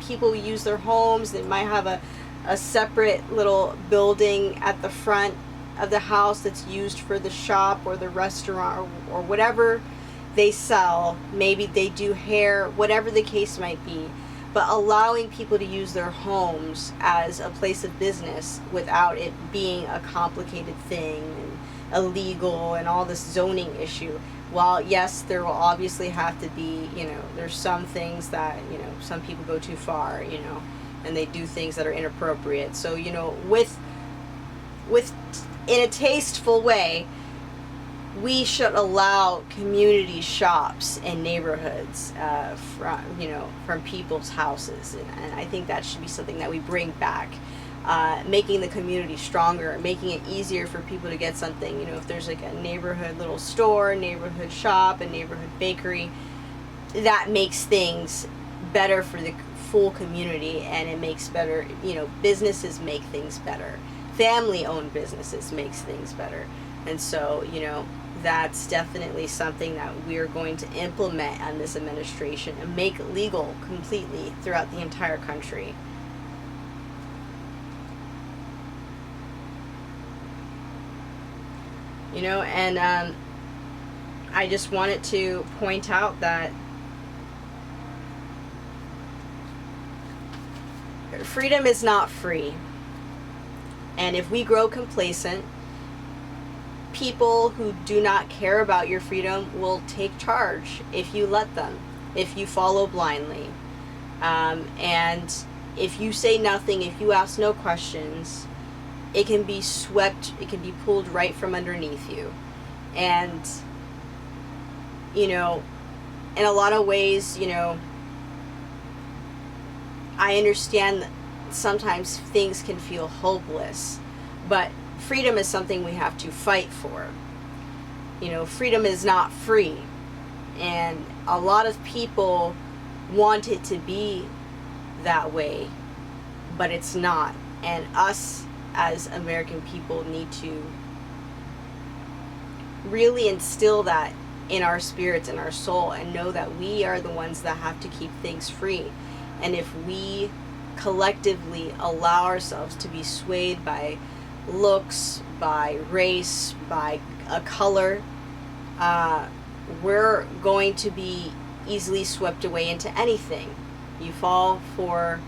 people use their homes, they might have a separate little building at the front of the house that's used for the shop or the restaurant or whatever they sell. Maybe they do hair, whatever the case might be. But allowing people to use their homes as a place of business without it being a complicated thing and illegal and all this zoning issue. While yes, there will obviously have to be, you know, there's some things that, you know, some people go too far, you know, and they do things that are inappropriate. So, you know, with in a tasteful way, we should allow community shops in neighborhoods from people's houses, and I think that should be something that we bring back, making the community stronger, making it easier for people to get something. If there's like a neighborhood little store, neighborhood shop, a neighborhood bakery, that makes things better for the full community, and it makes better, businesses make things better, family owned businesses makes things better. And so, that's definitely something that we're going to implement on this administration and make legal completely throughout the entire country. And I just wanted to point out that freedom is not free. And if we grow complacent, people who do not care about your freedom will take charge if you let them, if you follow blindly. And if you say nothing, if you ask no questions, it can be swept, it can be pulled right from underneath you. And, in a lot of ways, I understand that sometimes things can feel hopeless, but freedom is something we have to fight for. Freedom is not free, and a lot of people want it to be that way, but it's not. And us as American people need to really instill that in our spirits and our soul, and know that we are the ones that have to keep things free. And if we collectively allow ourselves to be swayed by looks, by race, by a color, we're going to be easily swept away into anything. You fall for,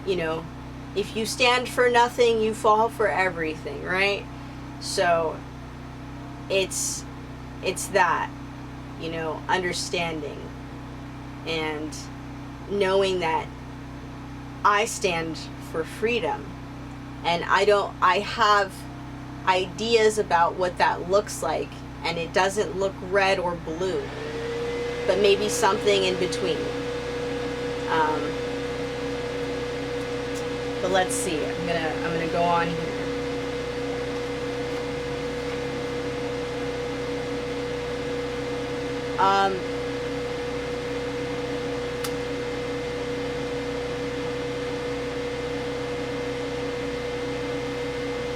if you stand for nothing, you fall for everything, right? So it's that, understanding and knowing that I stand for freedom, and I have ideas about what that looks like, and it doesn't look red or blue, but maybe something in between. But let's see. I'm gonna go on here.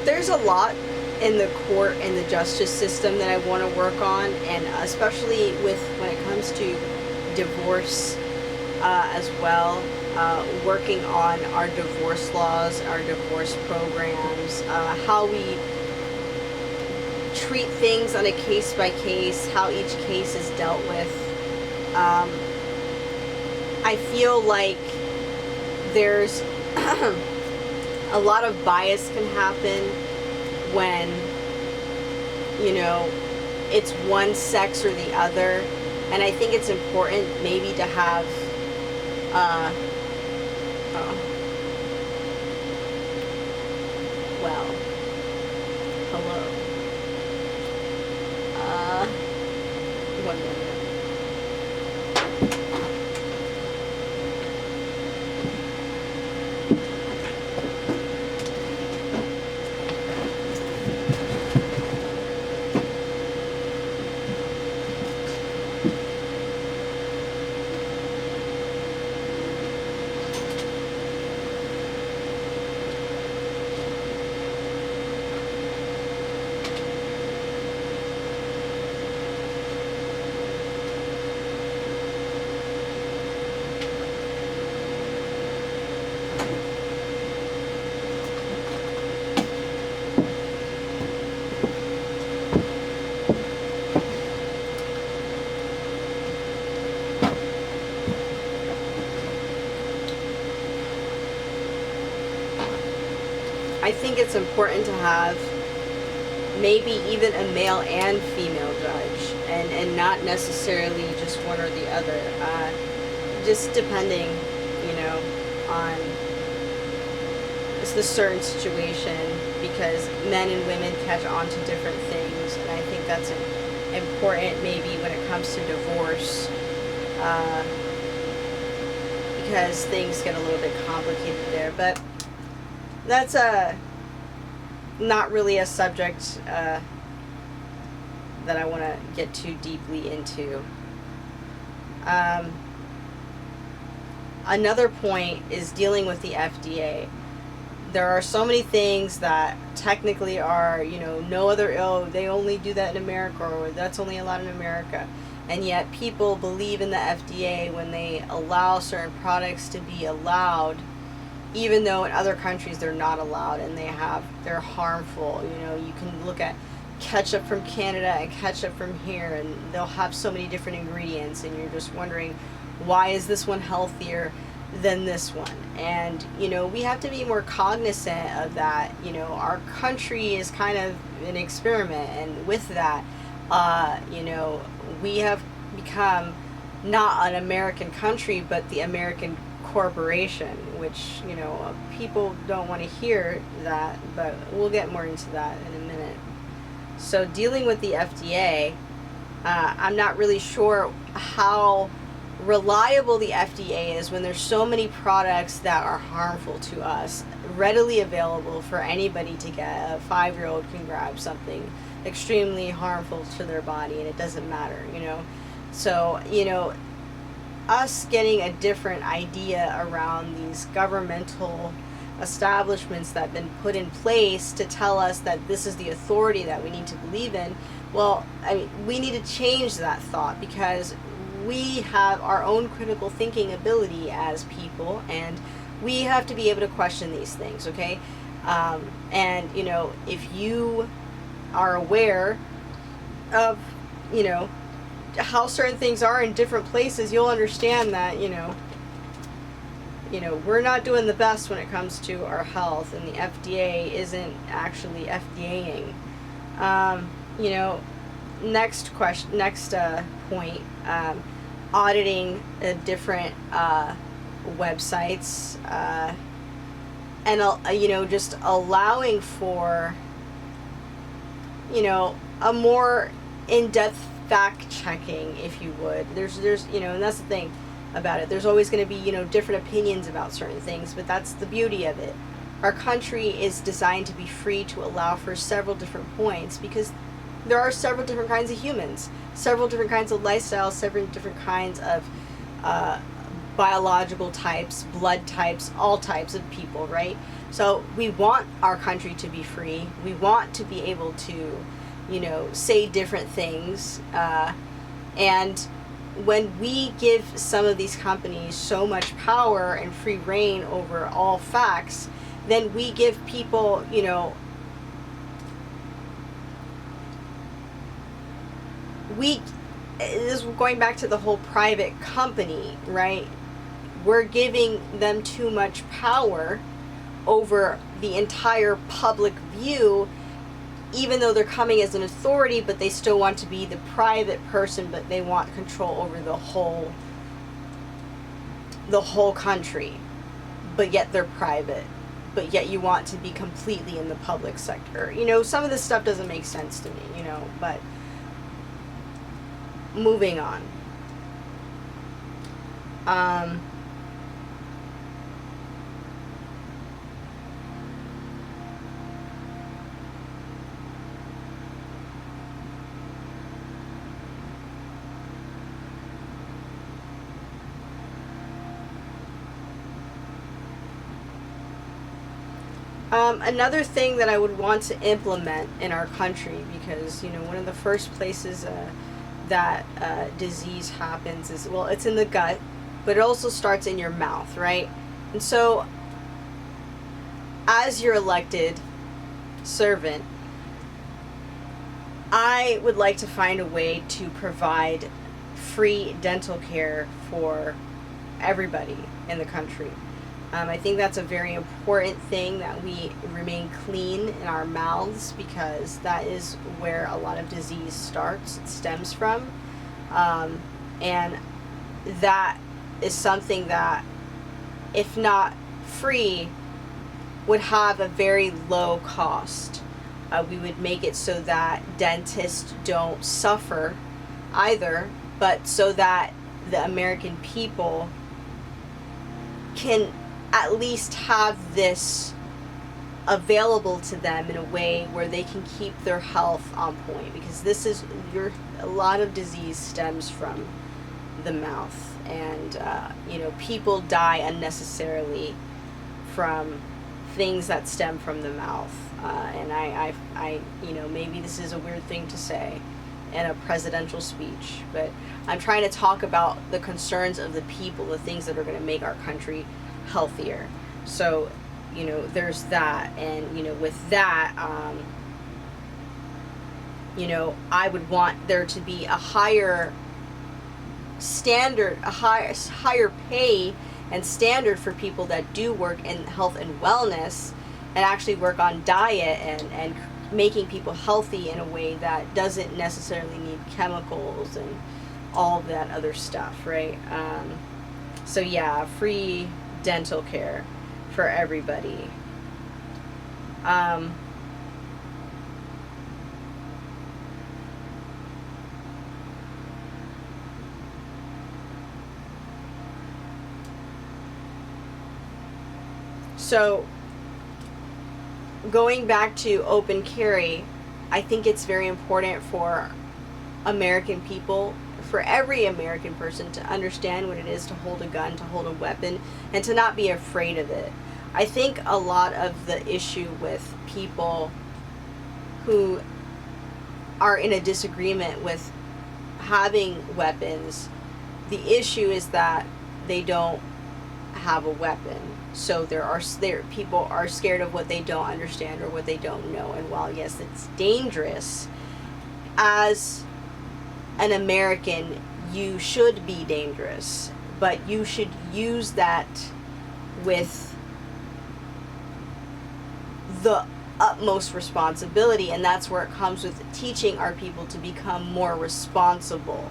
There's a lot in the court and the justice system that I want to work on, and especially when it comes to divorce as well, working on our divorce laws, our divorce programs, how we treat things on a case by case, how each case is dealt with. I feel like there's a lot of bias can happen when, it's one sex or the other. And I think it's important maybe to have, hello. One minute. I think it's important to have maybe even a male and female judge, and not necessarily just one or the other, just depending, on the certain situation, because men and women catch on to different things, and I think that's important maybe when it comes to divorce, because things get a little bit complicated there. But that's not really a subject that I want to get too deeply into. Another point is dealing with the FDA. There are so many things that technically are, no other, they only do that in America, or that's only allowed in America. And yet people believe in the FDA when they allow certain products to be allowed, even though in other countries they're not allowed and they're harmful. You can look at ketchup from Canada and ketchup from here, and they'll have so many different ingredients, and you're just wondering, why is this one healthier than this one? And we have to be more cognizant of that. Our country is kind of an experiment, and with that, we have become not an American country but the American corporation, which people don't want to hear that, but we'll get more into that in a minute. So dealing with the FDA, I'm not really sure how reliable the FDA is when there's so many products that are harmful to us, readily available for anybody to get. A 5-year-old can grab something extremely harmful to their body and it doesn't matter. So us getting a different idea around these governmental establishments that have been put in place to tell us that this is the authority that we need to believe in, well, we need to change that thought, because we have our own critical thinking ability as people, and we have to be able to question these things, okay? And if you are aware of how certain things are in different places, you'll understand that we're not doing the best when it comes to our health, and the FDA isn't actually FDAing. Next point, auditing different websites, and just allowing for a more in-depth fact checking, if you would. There's and that's the thing about it. There's always going to be different opinions about certain things, but that's the beauty of it. Our country is designed to be free to allow for several different points, because there are several different kinds of humans, several different kinds of lifestyles, several different kinds of biological types, blood types, all types of people, right? So we want our country to be free. We want to be able to say different things, and when we give some of these companies so much power and free reign over all facts, then we give people, this is going back to the whole private company, right? We're giving them too much power over the entire public view, even though they're coming as an authority, but they still want to be the private person, but they want control over the whole country, but yet they're private, but yet you want to be completely in the public sector. Some of this stuff doesn't make sense to me, but moving on. Another thing that I would want to implement in our country, because one of the first places that disease happens is, well, it's in the gut, but it also starts in your mouth, right? And so as your elected servant, I would like to find a way to provide free dental care for everybody in the country. I think that's a very important thing, that we remain clean in our mouths, because that is where a lot of disease stems from. And that is something that, if not free, would have a very low cost. We would make it so that dentists don't suffer either, but so that the American people can at least have this available to them in a way where they can keep their health on point, because this is a lot of disease stems from the mouth, and people die unnecessarily from things that stem from the mouth, and I maybe this is a weird thing to say in a presidential speech, but I'm trying to talk about the concerns of the people, the things that are going to make our country healthier. So there's that, and with that, I would want there to be a higher standard, a higher pay and standard for people that do work in health and wellness, and actually work on diet and making people healthy in a way that doesn't necessarily need chemicals and all of that other stuff, right? So yeah, free dental care for everybody. So going back to open carry, I think it's very important for American people, for every American person, to understand what it is to hold a gun, to hold a weapon, and to not be afraid of it. I think a lot of the issue with people who are in a disagreement with having weapons, the issue is that they don't have a weapon. So people are scared of what they don't understand or what they don't know. And while yes, it's dangerous, as an American, you should be dangerous, but you should use that with the utmost responsibility, and that's where it comes with teaching our people to become more responsible.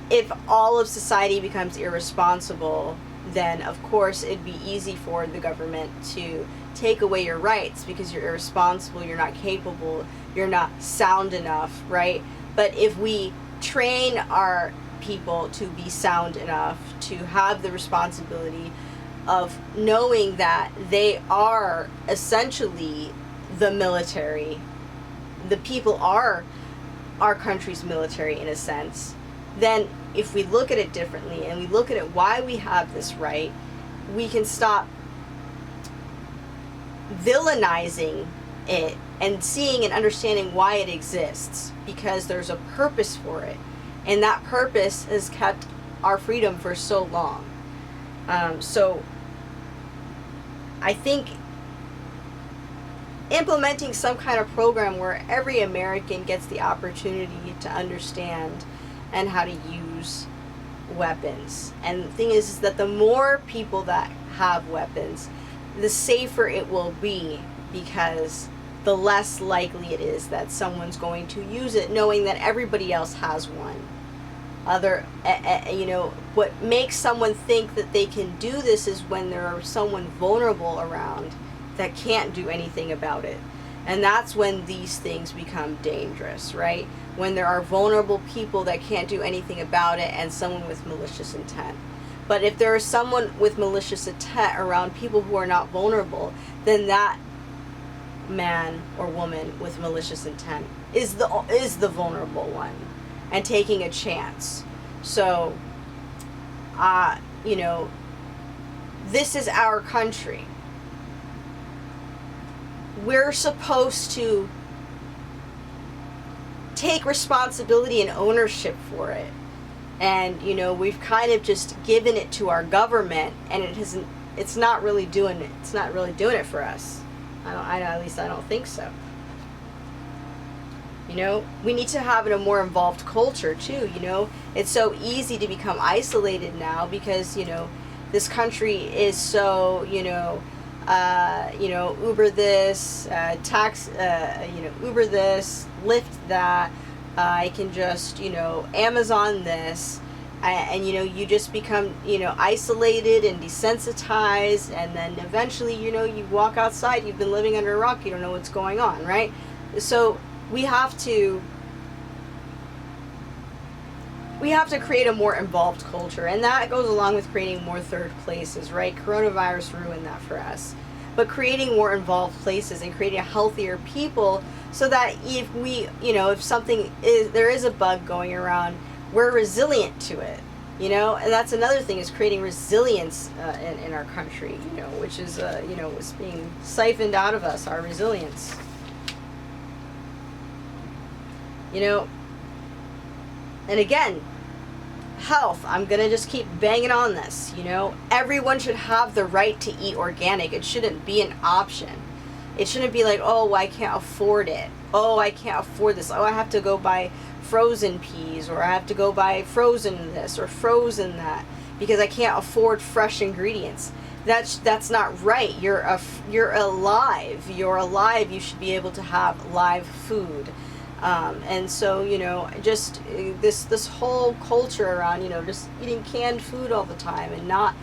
If all of society becomes irresponsible, then of course it'd be easy for the government to take away your rights because you're irresponsible, you're not capable, you're not sound enough, right? But if we train our people to be sound enough, to have the responsibility of knowing that they are essentially the military, the people are our country's military in a sense, then if we look at it differently and we look at it why we have this right, we can stop villainizing it and seeing and understanding why it exists, because there's a purpose for it, and that purpose has kept our freedom for so long. So I think implementing some kind of program where every American gets the opportunity to understand and how to use weapons. And the thing is that the more people that have weapons, the safer it will be, because the less likely it is that someone's going to use it knowing that everybody else has one. What makes someone think that they can do this is when there is someone vulnerable around that can't do anything about it. And that's when these things become dangerous, right? When there are vulnerable people that can't do anything about it and someone with malicious intent. But if there is someone with malicious intent around people who are not vulnerable, then that man or woman with malicious intent is the vulnerable one and taking a chance. So, this is our country. We're supposed to take responsibility and ownership for it. And, we've kind of just given it to our government, and it's not really doing it. It's not really doing it for us. At least I don't think so. We need to have a more involved culture too. It's so easy to become isolated now because, this country is so, Uber this, Uber this, Lyft that, I can just, Amazon this, And you know, you just become, you know, isolated and desensitized, and then eventually, you know, you walk outside, you've been living under a rock, you don't know what's going on, right? So we have to create a more involved culture, and that goes along with creating more third places, right? Coronavirus ruined that for us. But creating more involved places and creating a healthier people, so that if we, you know, if there is a bug going around, we're resilient to it, you know. And that's another thing, is creating resilience in our country, you know, which is, you know, was being siphoned out of us, our resilience. You know, and again, health, I'm going to just keep banging on this, you know. Everyone should have the right to eat organic. It shouldn't be an option. It shouldn't be like, oh, I can't afford it. Oh, I can't afford this. Oh, I have to go buy frozen peas, or I have to go buy frozen this or frozen that, because I can't afford fresh ingredients. That's not right. You're alive. You're alive. You should be able to have live food. And so, you know, just this whole culture around, you know, just eating canned food all the time and not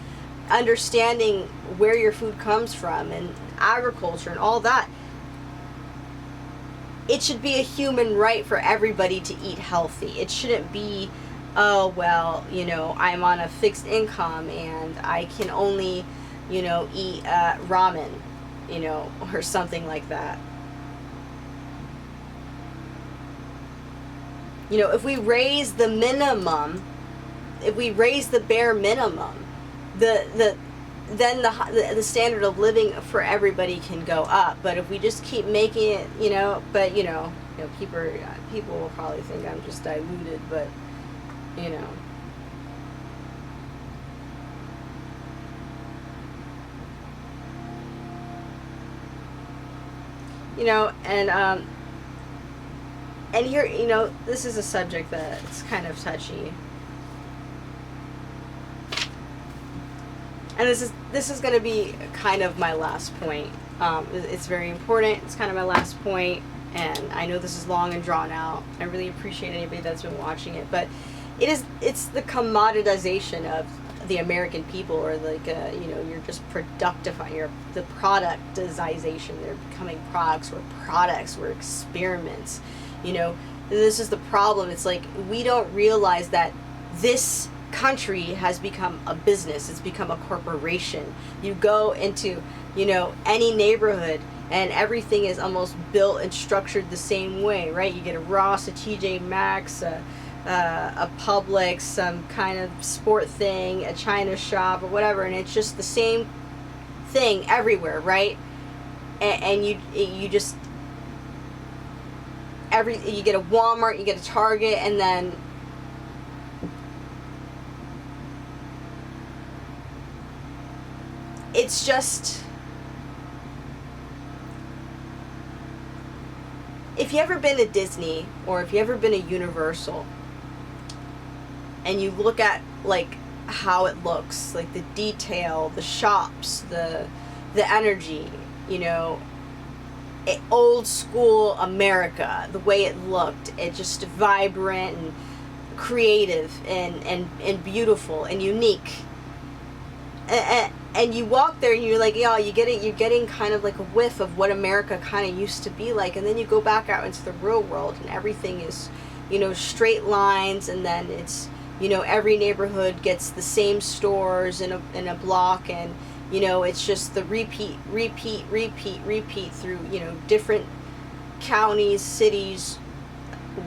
understanding where your food comes from and agriculture and all that. It should be a human right for everybody to eat healthy. It shouldn't be, oh, well, you know, I'm on a fixed income and I can only, you know, eat ramen, you know, or something like that. You know, if we raise the minimum, if we raise the bare minimum, then the standard of living for everybody can go up. But if we just keep making it, you know, but you know, people will probably think I'm just diluted, but you know. You know, and here, you know, this is a subject that's kind of touchy. And this is going to be kind of my last point. It's very important. It's kind of my last point, and I know this is long and drawn out. I really appreciate anybody that's been watching it, but it's the commoditization of the American people, or like you know, you're just productifying, the productization. They're becoming products. We're experiments. You know, this is the problem. It's like we don't realize that this country has become a business. It's become a corporation. You go into, you know, any neighborhood and everything is almost built and structured the same way, right? You get a Ross, a TJ Maxx, a Publix, some kind of sport thing, a China shop or whatever, and it's just the same thing everywhere, right? And you just you get a Walmart, you get a Target, and then it's just, if you ever been to Disney or if you ever been to Universal and you look at like how it looks, like the detail, the shops, the energy, you know, old school America, the way it looked, it just vibrant and creative and beautiful and unique. And you walk there and you're like, yeah, you're getting kind of like a whiff of what America kind of used to be like. And then you go back out into the real world and everything is, you know, straight lines, and then it's, you know, every neighborhood gets the same stores in a block, and you know, it's just the repeat through, you know, different counties, cities,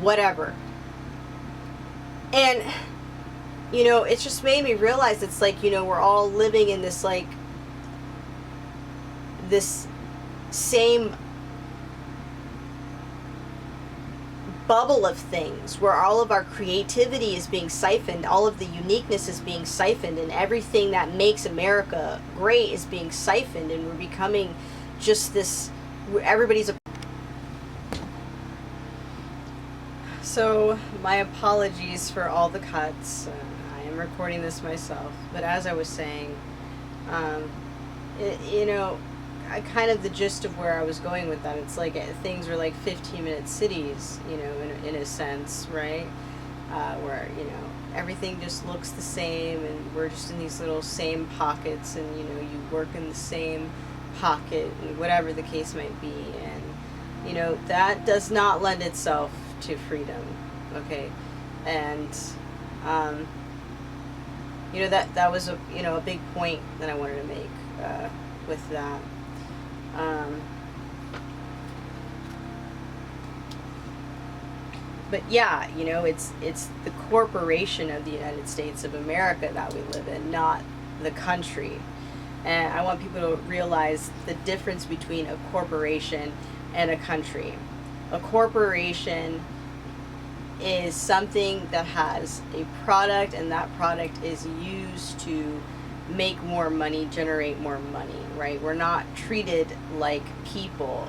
whatever. And, you know, it just made me realize it's like, you know, we're all living in this, like, this same bubble of things where all of our creativity is being siphoned, all of the uniqueness is being siphoned, and everything that makes America great is being siphoned, and we're becoming just this, everybody's a... So my apologies for all the cuts. I am recording this myself, but as I was saying, you know, I kind of the gist of where I was going with that. It's like things are like 15-minute cities, you know, in a sense, right? where, you know, everything just looks the same, and we're just in these little same pockets, and, you know, you work in the same pocket, and whatever the case might be. And, you know, that does not lend itself to freedom, okay? And, you know, that was a, you know, a big point that I wanted to make with that. But yeah, you know, it's the corporation of the United States of America that we live in, not the country. And I want people to realize the difference between a corporation and a country. A corporation is something that has a product, and that product is used to make more money, generate more money, right? We're not treated like people.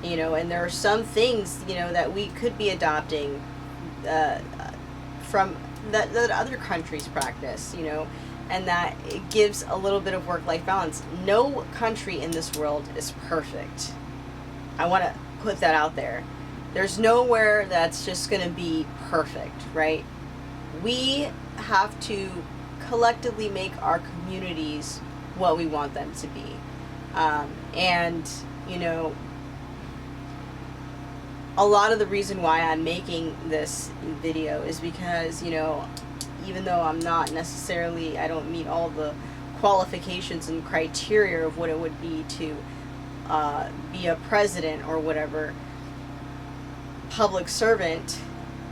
You know, and there are some things, you know, that we could be adopting from that other countries practice, you know, and that it gives a little bit of work-life balance. No country in this world is perfect. I want to put that out there. There's nowhere that's just going to be perfect, right? We have to collectively make our communities what we want them to be. And, you know, a lot of the reason why I'm making this video is because, you know, even though I'm not necessarily, I don't meet all the qualifications and criteria of what it would be to be a president or whatever, public servant,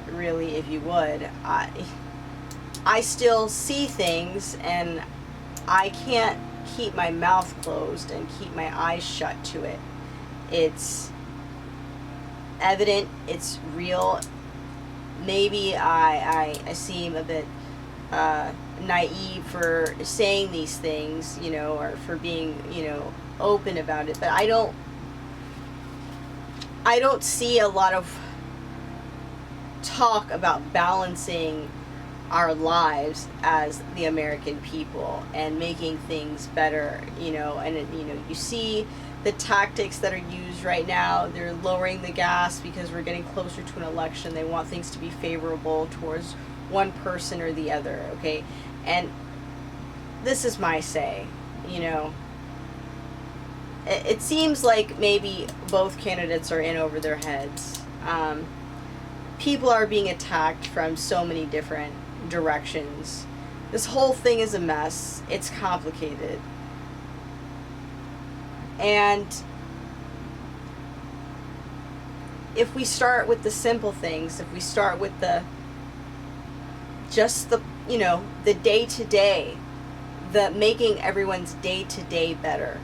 really, if you would, I still see things, and I can't keep my mouth closed and keep my eyes shut to it. It's evident, it's real. Maybe I seem a bit naive for saying these things, you know, or for being, you know, open about it, but I don't see a lot of talk about balancing our lives as the American people and making things better, you know. And you know, you see the tactics that are used right now. They're lowering the gas because we're getting closer to an election. They want things to be favorable towards one person or the other, okay? And this is my say, you know, it seems like maybe both candidates are in over their heads. People are being attacked from so many different directions. This whole thing is a mess. It's complicated. And if we start with the simple things, if we start with just the, you know, the day-to-day, the making everyone's day-to-day better,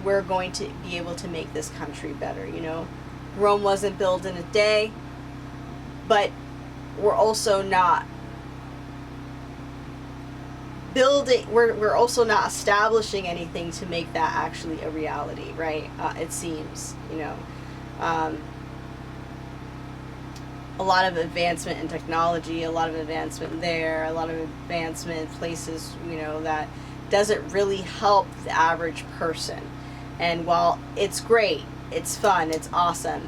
we're going to be able to make this country better, you know. Rome wasn't built in a day, but we're also not building, we're also not establishing anything to make that actually a reality, right? It seems, you know. A lot of advancement in technology, a lot of advancement there, a lot of advancement in places, you know, that doesn't really help the average person. And while it's great, it's fun, it's awesome,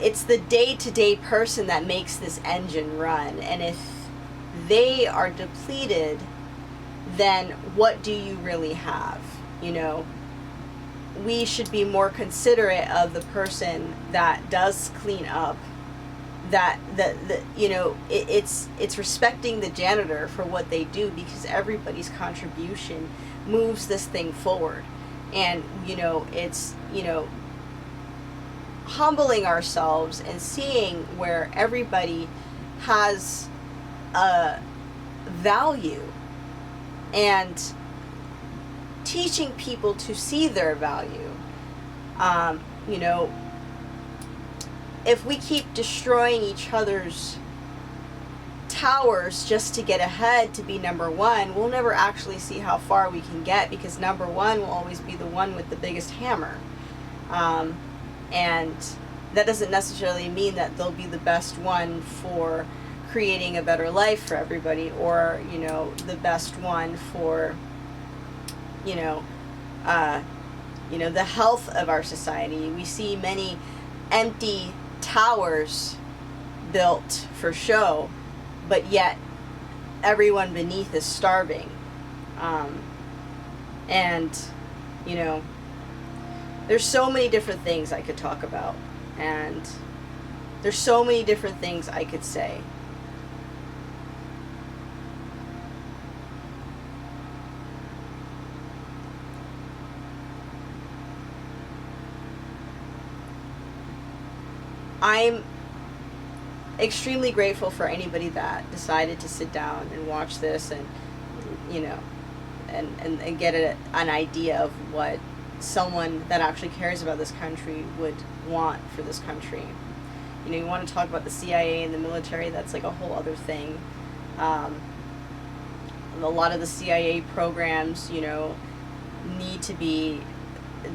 it's the day-to-day person that makes this engine run. And if they are depleted, then what do you really have? You know, we should be more considerate of the person that does clean up, that the you know, it's respecting the janitor for what they do, because everybody's contribution moves this thing forward. And, you know, it's, you know, humbling ourselves and seeing where everybody has a value, and teaching people to see their value. You know, if we keep destroying each other's towers just to get ahead, to be number one, we'll never actually see how far we can get, because number one will always be the one with the biggest hammer. And that doesn't necessarily mean that they'll be the best one for creating a better life for everybody, or, you know, the best one for, you know, the health of our society. We see many empty towers built for show, but yet everyone beneath is starving. And, you know, there's so many different things I could talk about, and there's so many different things I could say. I'm extremely grateful for anybody that decided to sit down and watch this and, you know, and get an idea of what someone that actually cares about this country would want for this country. You know, you want to talk about the CIA and the military, that's like a whole other thing. A lot of the CIA programs, you know, need to be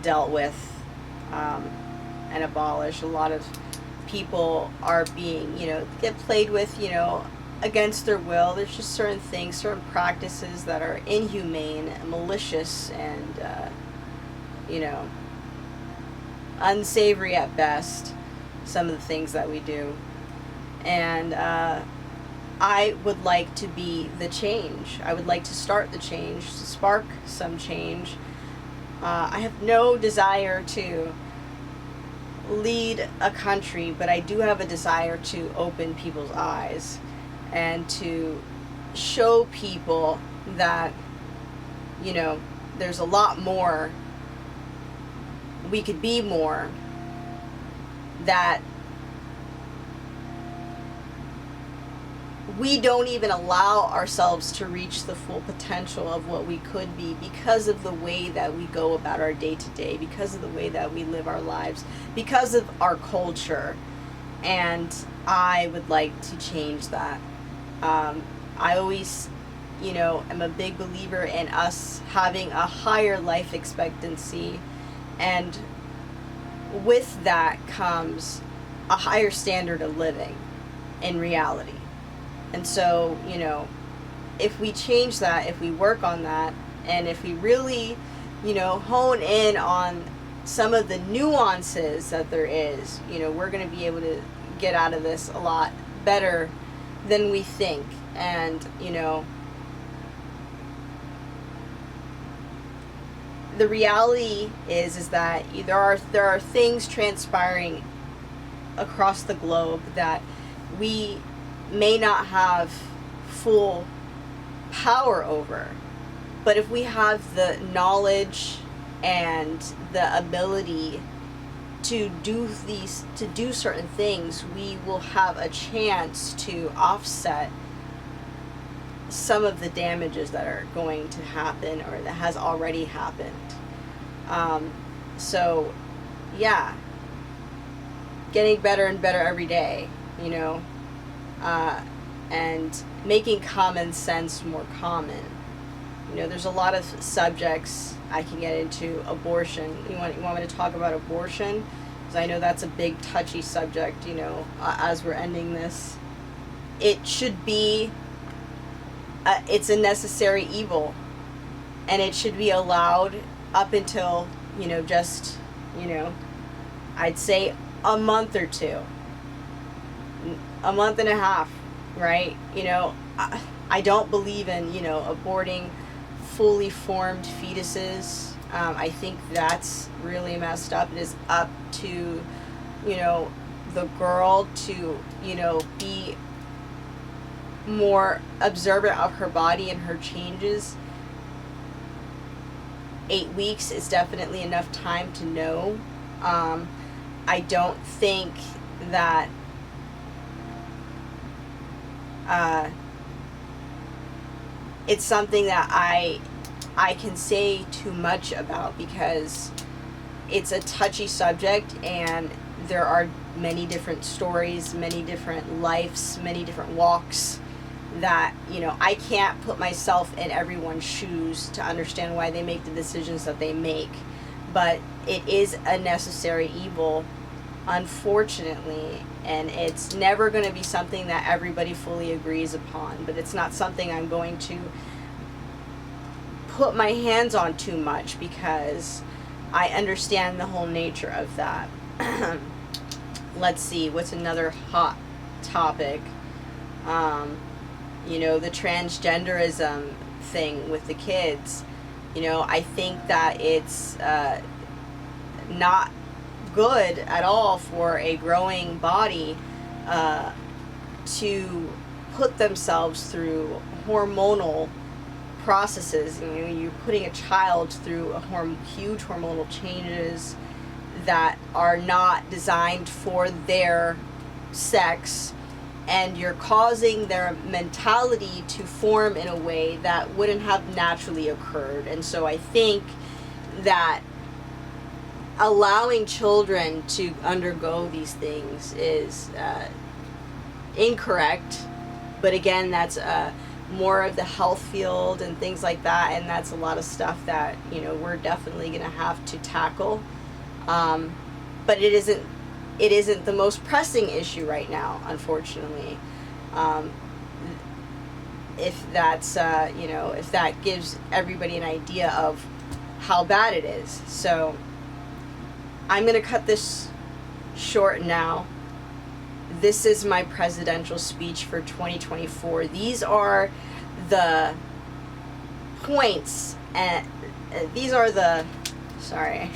dealt with and abolished. A lot of people are being, you know, get played with, you know, against their will. There's just certain things, certain practices that are inhumane, malicious, and, you know, unsavory at best, some of the things that we do. And I would like to be the change. I would like to start the change, to spark some change. I have no desire to lead a country, but I do have a desire to open people's eyes and to show people that, you know, there's a lot more, we could be more, that we don't even allow ourselves to reach the full potential of what we could be because of the way that we go about our day-to-day, because of the way that we live our lives, because of our culture. And I would like to change that. I always, you know, am a big believer in us having a higher life expectancy, and with that comes a higher standard of living in reality. And so, you know, if we change that, if we work on that, and if we really, you know, hone in on some of the nuances that there is, you know, we're going to be able to get out of this a lot better than we think. And, you know, the reality is that there are things transpiring across the globe that we may not have full power over, but if we have the knowledge and the ability to do certain things, we will have a chance to offset some of the damages that are going to happen or that has already happened. So yeah, getting better and better every day, you know, and making common sense more common. You know, there's a lot of subjects I can get into. Abortion. You want me to talk about abortion? Because I know that's a big touchy subject, you know, as we're ending this. It should be, it's a necessary evil, and it should be allowed up until, you know, just, you know, I'd say a month or two. A month and a half, right? You know, I don't believe in, you know, aborting fully formed fetuses. I think that's really messed up. It is up to, you know, the girl to, you know, be more observant of her body and her changes. 8 weeks is definitely enough time to know. I don't think that it's something that I can say too much about, because it's a touchy subject, and there are many different stories, many different lives, many different walks that, you know, I can't put myself in everyone's shoes to understand why they make the decisions that they make. But it is a necessary evil, unfortunately, and it's never going to be something that everybody fully agrees upon. But it's not something I'm going to put my hands on too much, because I understand the whole nature of that. Let's see, what's another hot topic, you know, the transgenderism thing with the kids, you know, I think that it's not good at all for a growing body to put themselves through hormonal processes. You know, you're putting a child through huge hormonal changes that are not designed for their sex, and you're causing their mentality to form in a way that wouldn't have naturally occurred. And so I think that allowing children to undergo these things is incorrect. But again, that's more of the health field and things like that, and that's a lot of stuff that, you know, we're definitely going to have to tackle. But it isn't the most pressing issue right now, unfortunately. If that's you know, if that gives everybody an idea of how bad it is. So I'm going to cut this short now. This is my presidential speech for 2024. These are the points, and these are the, sorry.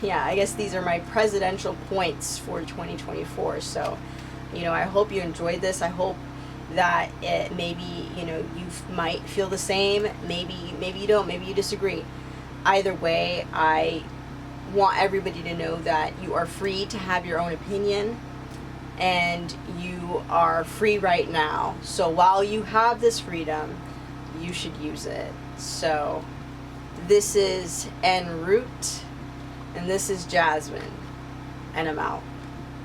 Yeah, I guess these are my presidential points for 2024. So, you know, I hope you enjoyed this. I hope that it maybe, you know, you might feel the same. Maybe you don't. Maybe you disagree. Either way, I want everybody to know that you are free to have your own opinion, and you are free right now. So while you have this freedom, you should use it. So this is En route, and this is Jasmine, and I'm out.